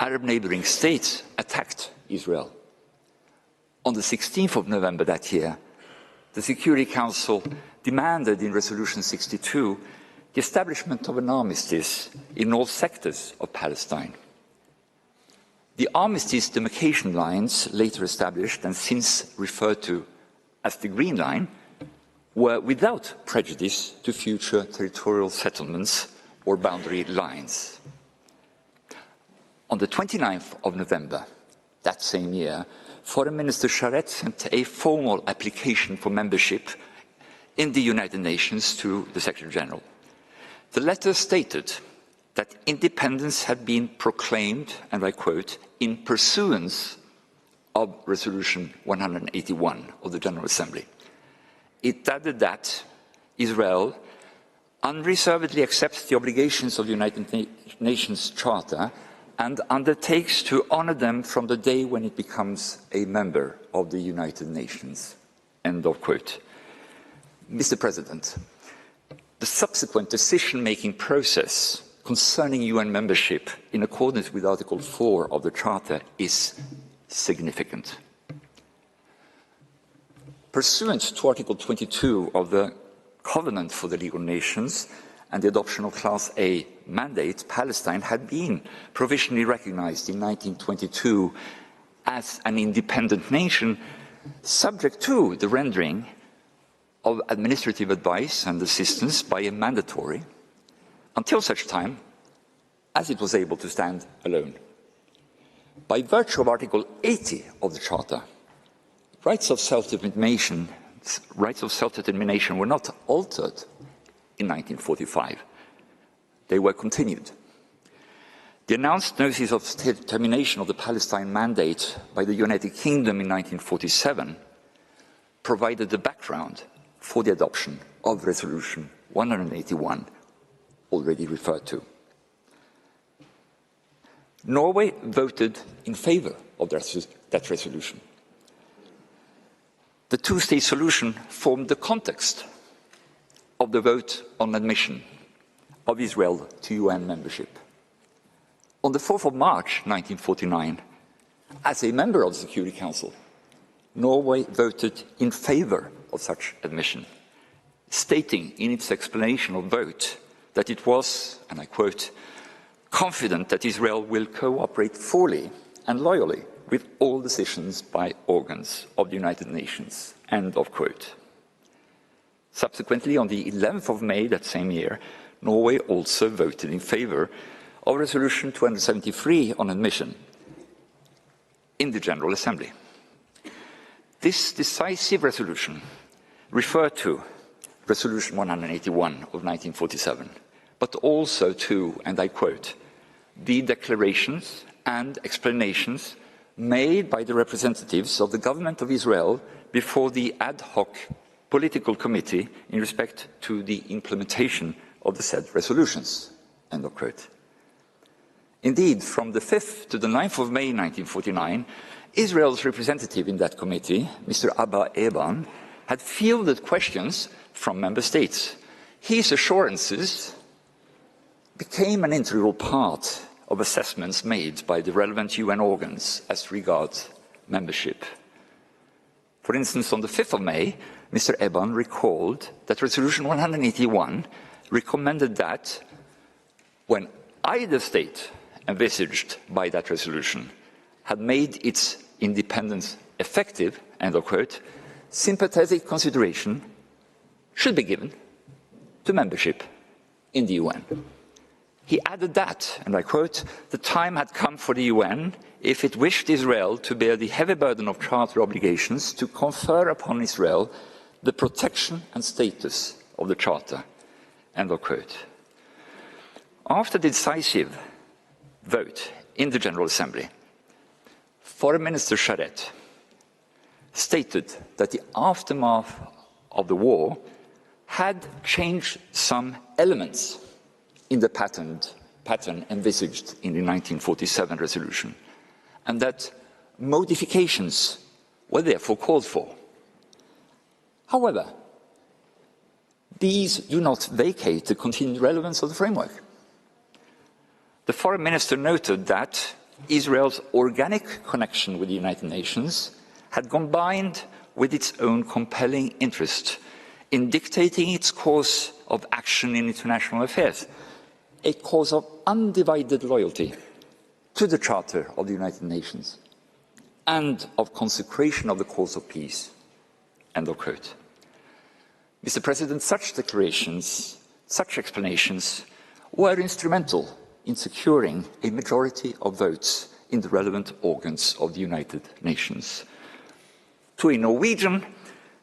Arab neighboring states attacked Israel. On the 16th of November that year, the Security Council demanded in Resolution 62 the establishment of an armistice in all sectors of Palestine. The armistice demarcation lines, later established and since referred to as the Green Line, were without prejudice to future territorial settlements or boundary lines. On the 29th of November that same year, Foreign Minister Sharet sent a formal application for membership in the United Nations to the Secretary General. The letter stated that independence had been proclaimed, and I quote, "in pursuance of Resolution 181 of the General Assembly." It added that Israel unreservedly accepts the obligations of the United Nations Charter and undertakes to honor them from the day when it becomes a member of the United Nations, end of quote. Mr. President, the subsequent decision-making process concerning UN membership in accordance with Article 4 of the Charter is significant. Pursuant to Article 22 of the Covenant for the League of Nations and the adoption of Class A mandate, Palestine had been provisionally recognized in 1922 as an independent nation, subject to the rendering of administrative advice and assistance by a mandatory until such time as it was able to stand alone. By virtue of Article 80 of the Charter, rights of self-determination were not altered in 1945. They were continued. The announced notice of termination of the Palestine Mandate by the United Kingdom in 1947 provided the background for the adoption of Resolution 181, already referred to. Norway voted in favour of that resolution. The two-state solution formed the context of the vote on admission of Israel to UN membership. On the 4th of March 1949, as a member of the Security Council, Norway voted in favour of such admission, stating in its explanation of vote that it was, and I quote, confident that Israel will cooperate fully and loyally with all decisions by organs of the United Nations, end of quote. Subsequently, on the 11th of May that same year, Norway also voted in favour of Resolution 273 on admission in the General Assembly. This decisive resolution referred to Resolution 181 of 1947, but also to, and I quote, the declarations and explanations made by the representatives of the government of Israel before the ad hoc political committee in respect to the implementation of the said resolutions, end of quote. Indeed, from the 5th to the 9th of May 1949, Israel's representative in that committee, Mr. Abba Eban, had fielded questions from member states. His assurances became an integral part of assessments made by the relevant UN organs as regards membership. For instance, on the 5th of May, Mr. Eban recalled that Resolution 181 recommended that when either state envisaged by that resolution had made its independence effective, end of quote, sympathetic consideration should be given to membership in the UN. He added that, and I quote, the time had come for the UN, if it wished Israel to bear the heavy burden of charter obligations, to confer upon Israel the protection and status of the charter, end of quote. After the decisive vote in the General Assembly, Foreign Minister Sharet stated that the aftermath of the war had changed some elements in the pattern envisaged in the 1947 resolution, and that modifications were therefore called for. However, these do not vacate the continued relevance of the framework. The Foreign Minister noted that Israel's organic connection with the United Nations had combined with its own compelling interest in dictating its course of action in international affairs, a cause of undivided loyalty to the Charter of the United Nations and of consecration of the cause of peace, end of quote. Mr. President, such declarations, such explanations were instrumental in securing a majority of votes in the relevant organs of the United Nations. To a Norwegian,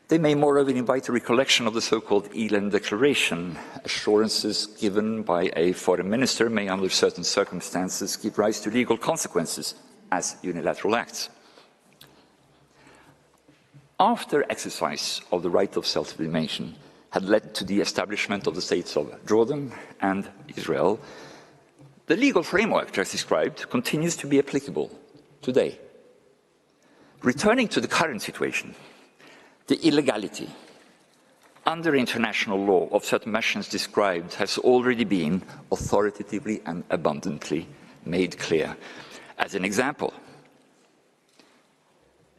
they may moreover invite a recollection of the so-called Eland Declaration. Assurances given by a foreign minister may, under certain circumstances, give rise to legal consequences as unilateral acts. After exercise of the right of self-determination had led to the establishment of the states of Jordan and Israel, the legal framework just described continues to be applicable today. Returning to the current situation, the illegality under international law of certain measures described has already been authoritatively and abundantly made clear. As an example,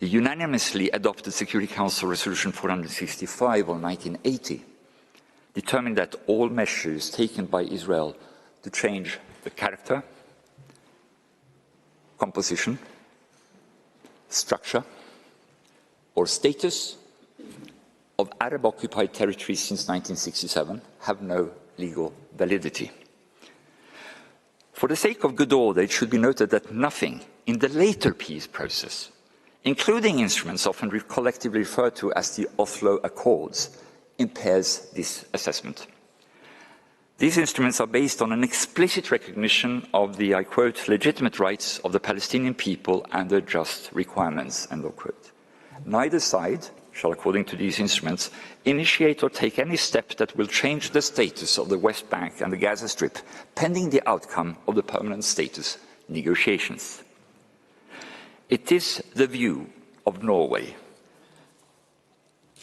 the unanimously adopted Security Council Resolution 465 of 1980 determined that all measures taken by Israel to change the character, composition, structure, or status of Arab-occupied territories since 1967 have no legal validity. For the sake of good order, it should be noted that nothing in the later peace process, including instruments often collectively referred to as the Oslo Accords, impairs this assessment. These instruments are based on an explicit recognition of the, I quote, legitimate rights of the Palestinian people and their just requirements, end of quote. Neither side shall, according to these instruments, initiate or take any step that will change the status of the West Bank and the Gaza Strip, pending the outcome of the permanent status negotiations. It is the view of Norway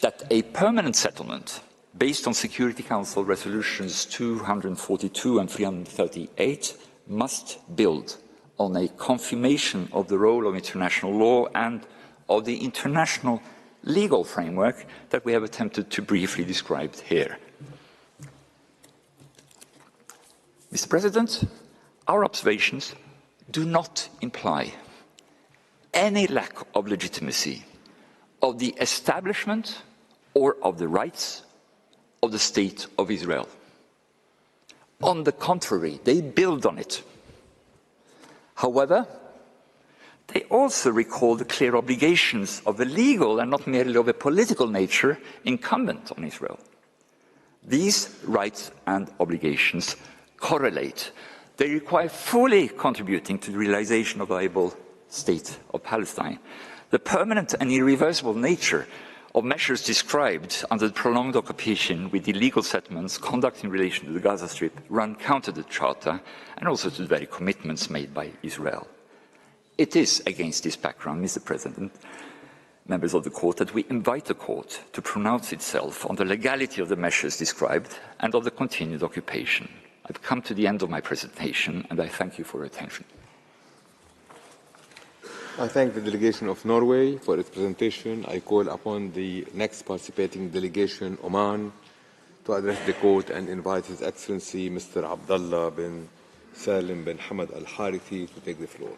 that a permanent settlement based on Security Council resolutions 242 and 338 must build on a confirmation of the role of international law and of the international legal framework that we have attempted to briefly describe here. Mr. President, our observations do not imply any lack of legitimacy of the establishment or of the rights of the State of Israel. On the contrary, they build on it. However, they also recall the clear obligations of a legal and not merely of a political nature incumbent on Israel. These rights and obligations correlate. They require fully contributing to the realization of a viable state of Palestine. The permanent and irreversible nature of measures described under the prolonged occupation with illegal settlements conducted in relation to the Gaza Strip run counter to the Charter and also to the very commitments made by Israel. It is against this background, Mr. President, members of the Court, that we invite the Court to pronounce itself on the legality of the measures described and of the continued occupation. I've come to the end of my presentation, and I thank you for your attention. I thank the delegation of Norway for its presentation. I call upon the next participating delegation, Oman, to address the Court and invite His Excellency Mr. Abdullah bin Salim bin Hamad al-Harithi to take the floor.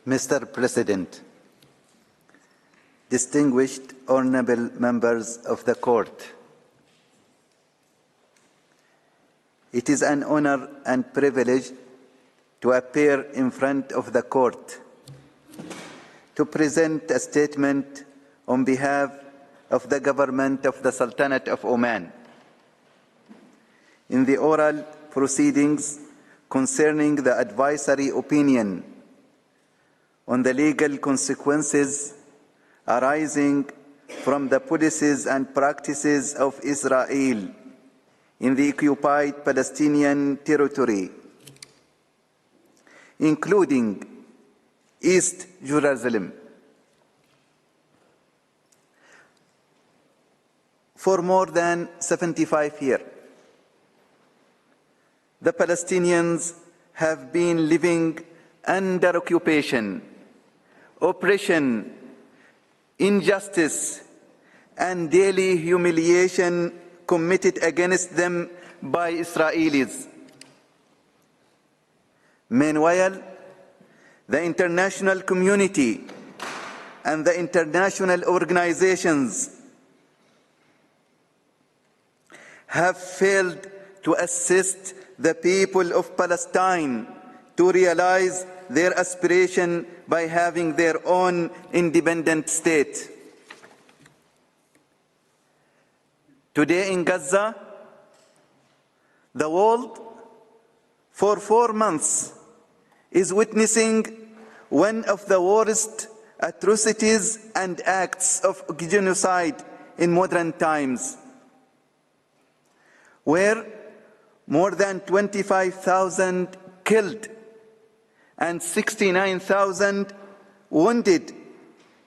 Mr. President, distinguished honorable members of the Court, it is an honor and privilege to appear in front of the Court to present a statement on behalf of the government of the Sultanate of Oman in the oral proceedings concerning the advisory opinion on the legal consequences arising from the policies and practices of Israel in the occupied Palestinian territory, including East Jerusalem. For more than 75 years, the Palestinians have been living under occupation, oppression, injustice, and daily humiliation committed against them by Israelis. Meanwhile, the international community and the international organizations have failed to assist the people of Palestine to realize their aspiration by having their own independent state. Today in Gaza, the world for 4 months is witnessing one of the worst atrocities and acts of genocide in modern times, where more than 25,000 killed and 69,000 wounded,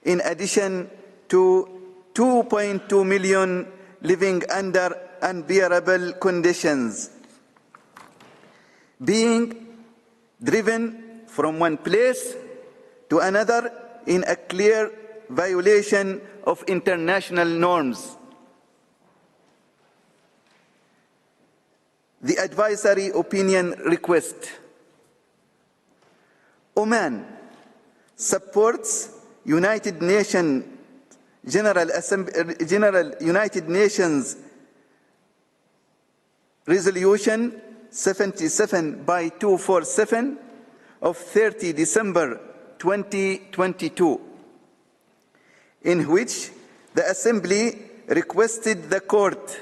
in addition to 2.2 million living under unbearable conditions, being driven from one place to another in a clear violation of international norms. The advisory opinion request. Oman supports United Nations General United Nations Resolution 77/247 of 30 December 2022, in which the Assembly requested the Court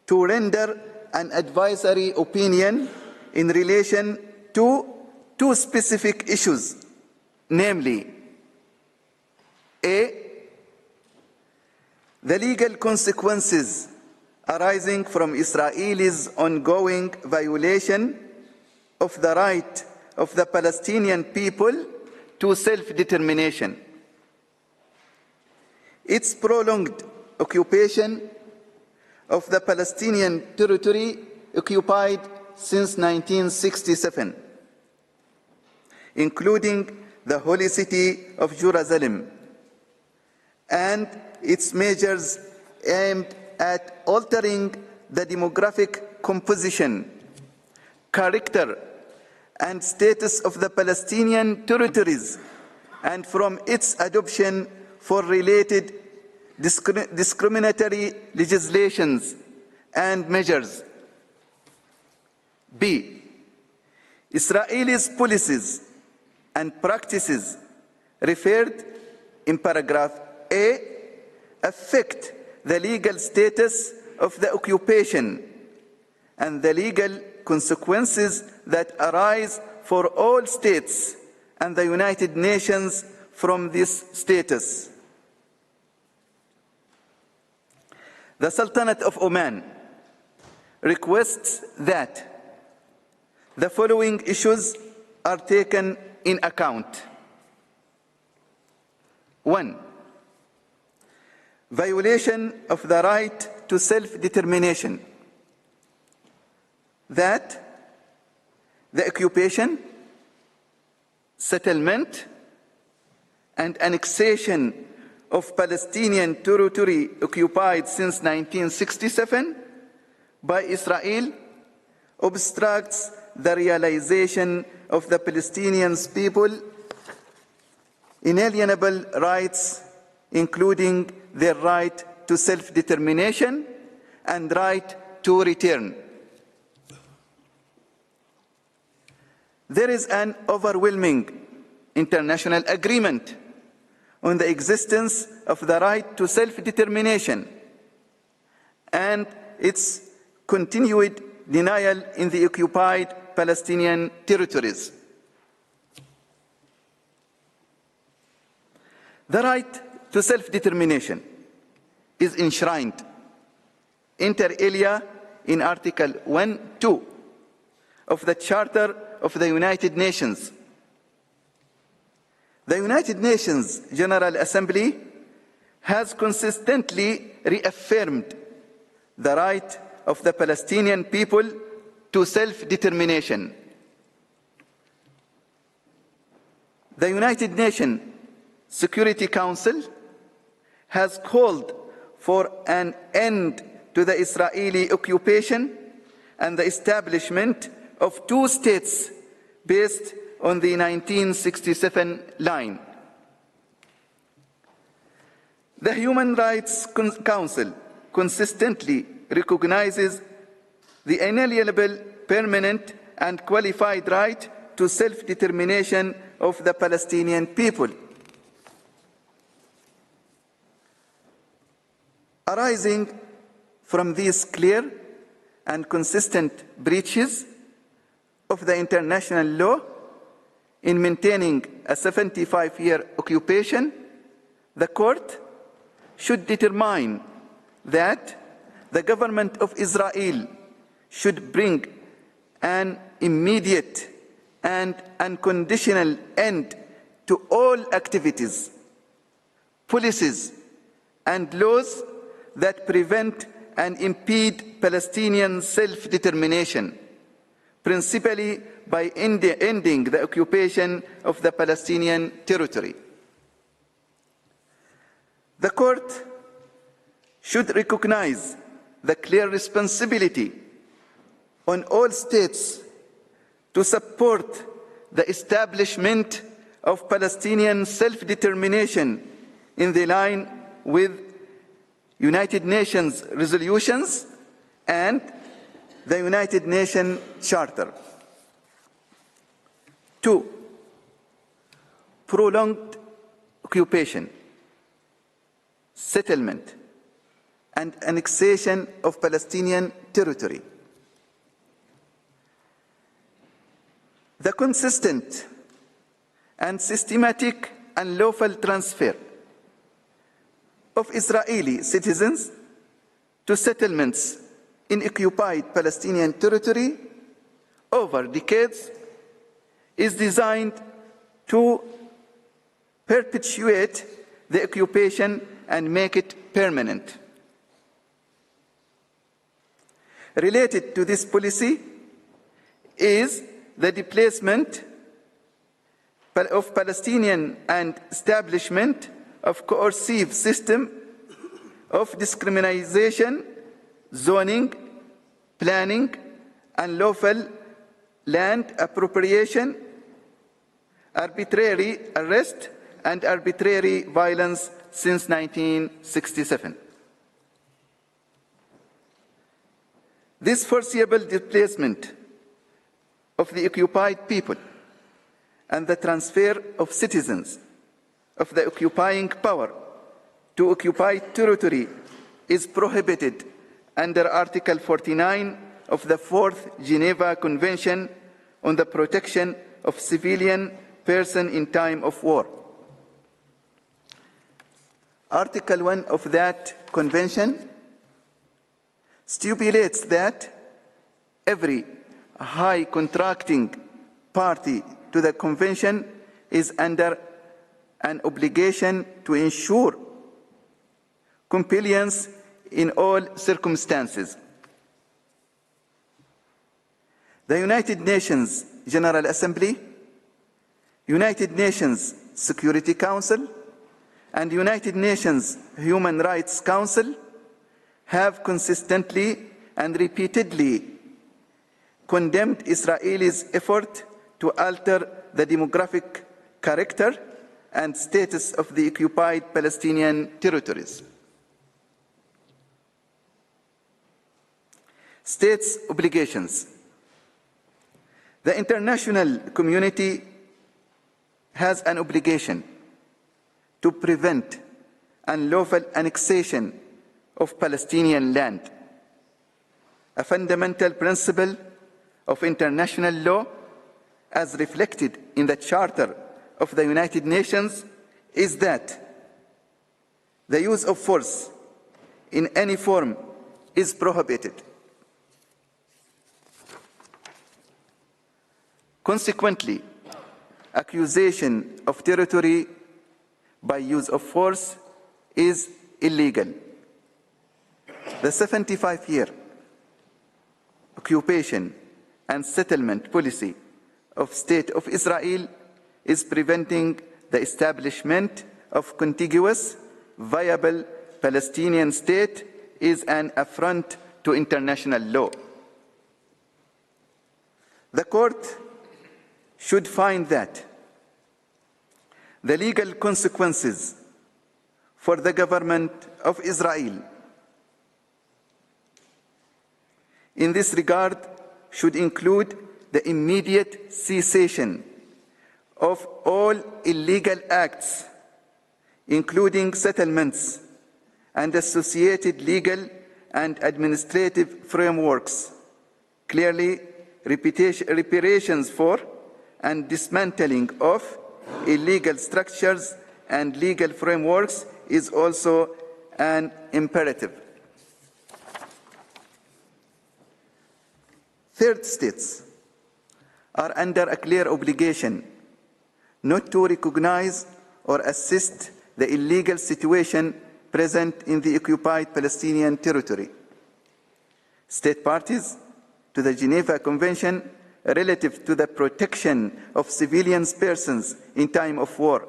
to render an advisory opinion in relation to two specific issues, namely, A, the legal consequences arising from Israel's ongoing violation of the right of the Palestinian people to self-determination, its prolonged occupation of the Palestinian territory occupied since 1967, including the holy city of Jerusalem, and its measures aimed at altering the demographic composition, character, and status of the Palestinian territories, and from its adoption for related discriminatory legislations and measures. B, Israel's policies and practices referred in paragraph A affect the legal status of the occupation and the legal consequences that arise for all states and the United Nations from this status. The Sultanate of Oman requests that the following issues are taken in account. 1. Violation of the right to self-determination. That the occupation, settlement, and annexation of Palestinian territory occupied since 1967 by Israel obstructs the realization of the Palestinian people's inalienable rights, including their right to self-determination and right to return. There is an overwhelming international agreement on the existence of the right to self-determination and its continued denial in the occupied Palestinian territories. The right to self-determination is enshrined inter alia in Article 1(2) of the Charter of the United Nations. The United Nations General Assembly has consistently reaffirmed the right of the Palestinian people to self-determination. The United Nations Security Council has called for an end to the Israeli occupation and the establishment of two states based on the 1967 line. The Human Rights Council consistently recognizes the inalienable, permanent, and qualified right to self-determination of the Palestinian people. Arising from these clear and consistent breaches of the international law in maintaining a 75-year occupation, the Court should determine that the government of Israel should bring an immediate and unconditional end to all activities, policies, and laws that prevent and impede Palestinian self-determination, principally by ending the occupation of the Palestinian territory. The Court should recognize the clear responsibility on all states to support the establishment of Palestinian self-determination in the line with United Nations resolutions and the United Nations Charter. 2. Prolonged occupation, settlement, and annexation of Palestinian territory. The consistent and systematic and lawful transfer of Israeli citizens to settlements in occupied Palestinian territory over decades is designed to perpetuate the occupation and make it permanent. Related to this policy is the displacement of Palestinian and establishment of coercive system of discrimination, zoning, planning, and lawful land appropriation, arbitrary arrest, and arbitrary violence since 1967. This foreseeable displacement of the occupied people and the transfer of citizens of the occupying power to occupied territory is prohibited under Article 49 of the 4th Geneva Convention on the Protection of Civilian Persons in Time of War. Article 1 of that convention stipulates that every high contracting party to the convention is under an obligation to ensure compliance in all circumstances. The United Nations General Assembly, United Nations Security Council, and United Nations Human Rights Council have consistently and repeatedly condemned Israel's effort to alter the demographic character and status of the occupied Palestinian territories. States' obligations. The international community has an obligation to prevent unlawful annexation of Palestinian land. A fundamental principle of international law, as reflected in the Charter of the United Nations, is that the use of force in any form is prohibited. Consequently, accusation of territory by use of force is illegal. The 75-year occupation and settlement policy of State of Israel is preventing the establishment of contiguous, viable Palestinian state is an affront to international law. The court should find that the legal consequences for the government of Israel in this regard should include the immediate cessation of all illegal acts, including settlements and associated legal and administrative frameworks, clearly reparations for and dismantling of illegal structures and legal frameworks is also an imperative. Third states are under a clear obligation not to recognize or assist the illegal situation present in the occupied Palestinian territory. State parties to the Geneva Convention relative to the protection of civilian persons in time of war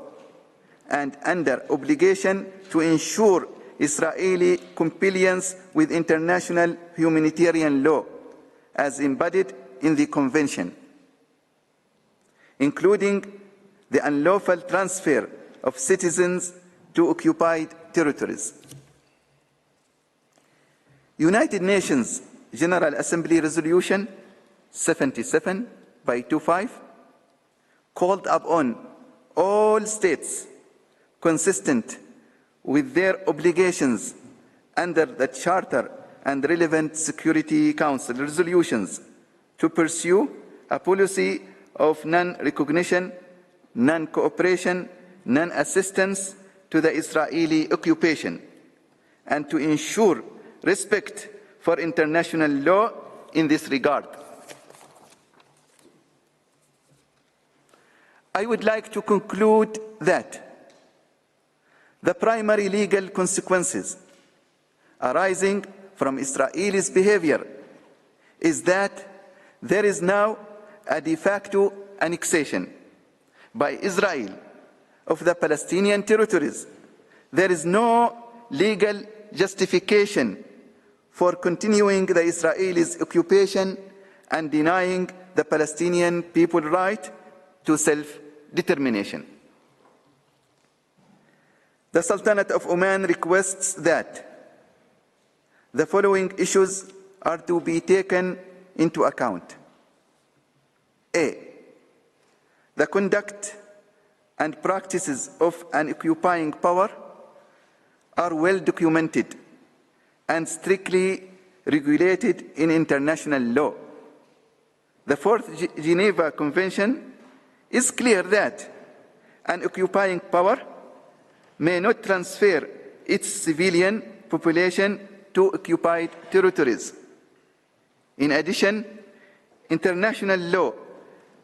and under obligation to ensure Israeli compliance with international humanitarian law as embodied in the Convention, including the unlawful transfer of citizens to occupied territories. United Nations General Assembly Resolution 77/25 called upon all states consistent with their obligations under the Charter and relevant Security Council resolutions to pursue a policy of non-recognition, non-cooperation, non-assistance to the Israeli occupation, and to ensure respect for international law in this regard. I would like to conclude that the primary legal consequences arising from Israel's behavior is that there is now a de facto annexation by Israel of the Palestinian territories. There is no legal justification for continuing the Israelis' occupation and denying the Palestinian people right to self-determination. The Sultanate of Oman requests that the following issues are to be taken into account. A. The conduct and practices of an occupying power are well documented and strictly regulated in international law. The Fourth Geneva Convention is clear that an occupying power may not transfer its civilian population to occupied territories. In addition, international law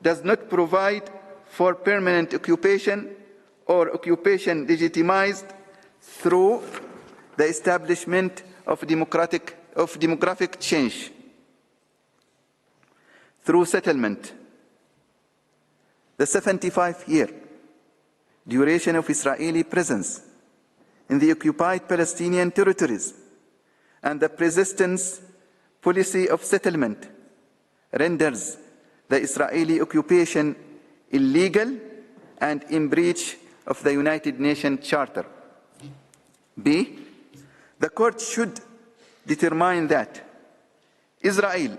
does not provide for permanent occupation or occupation legitimized through the establishment of demographic change through settlement. The 75-year duration of Israeli presence in the occupied Palestinian territories and the persistence policy of settlement renders the Israeli occupation illegal and in breach of the United Nations Charter. B. The court should determine that Israel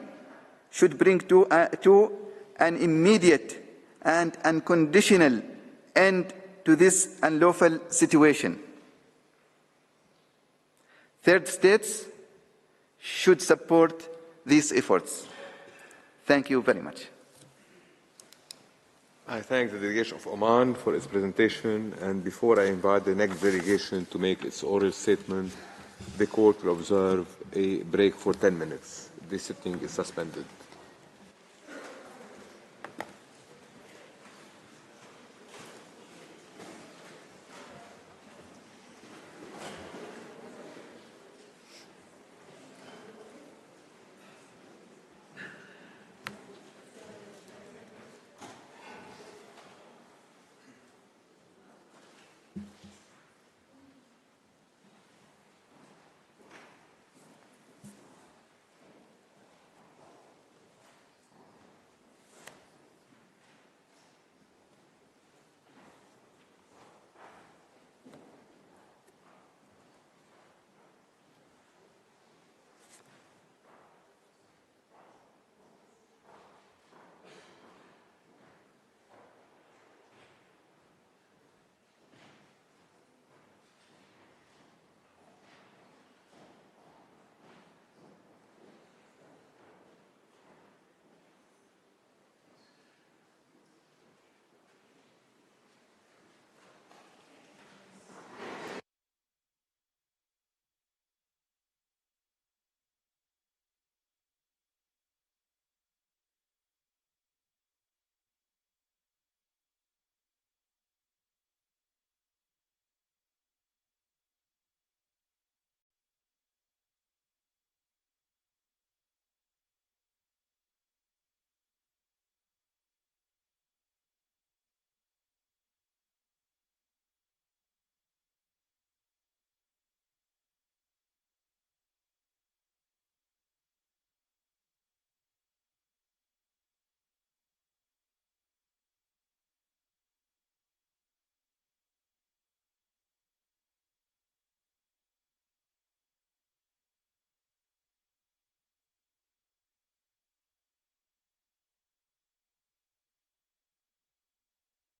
should bring to an immediate and unconditional end to this unlawful situation. Third states should support these efforts. Thank you very much. I thank the delegation of Oman for its presentation, and before I invite the next delegation to make its oral statement, the court will observe a break for 10 minutes. The sitting is suspended.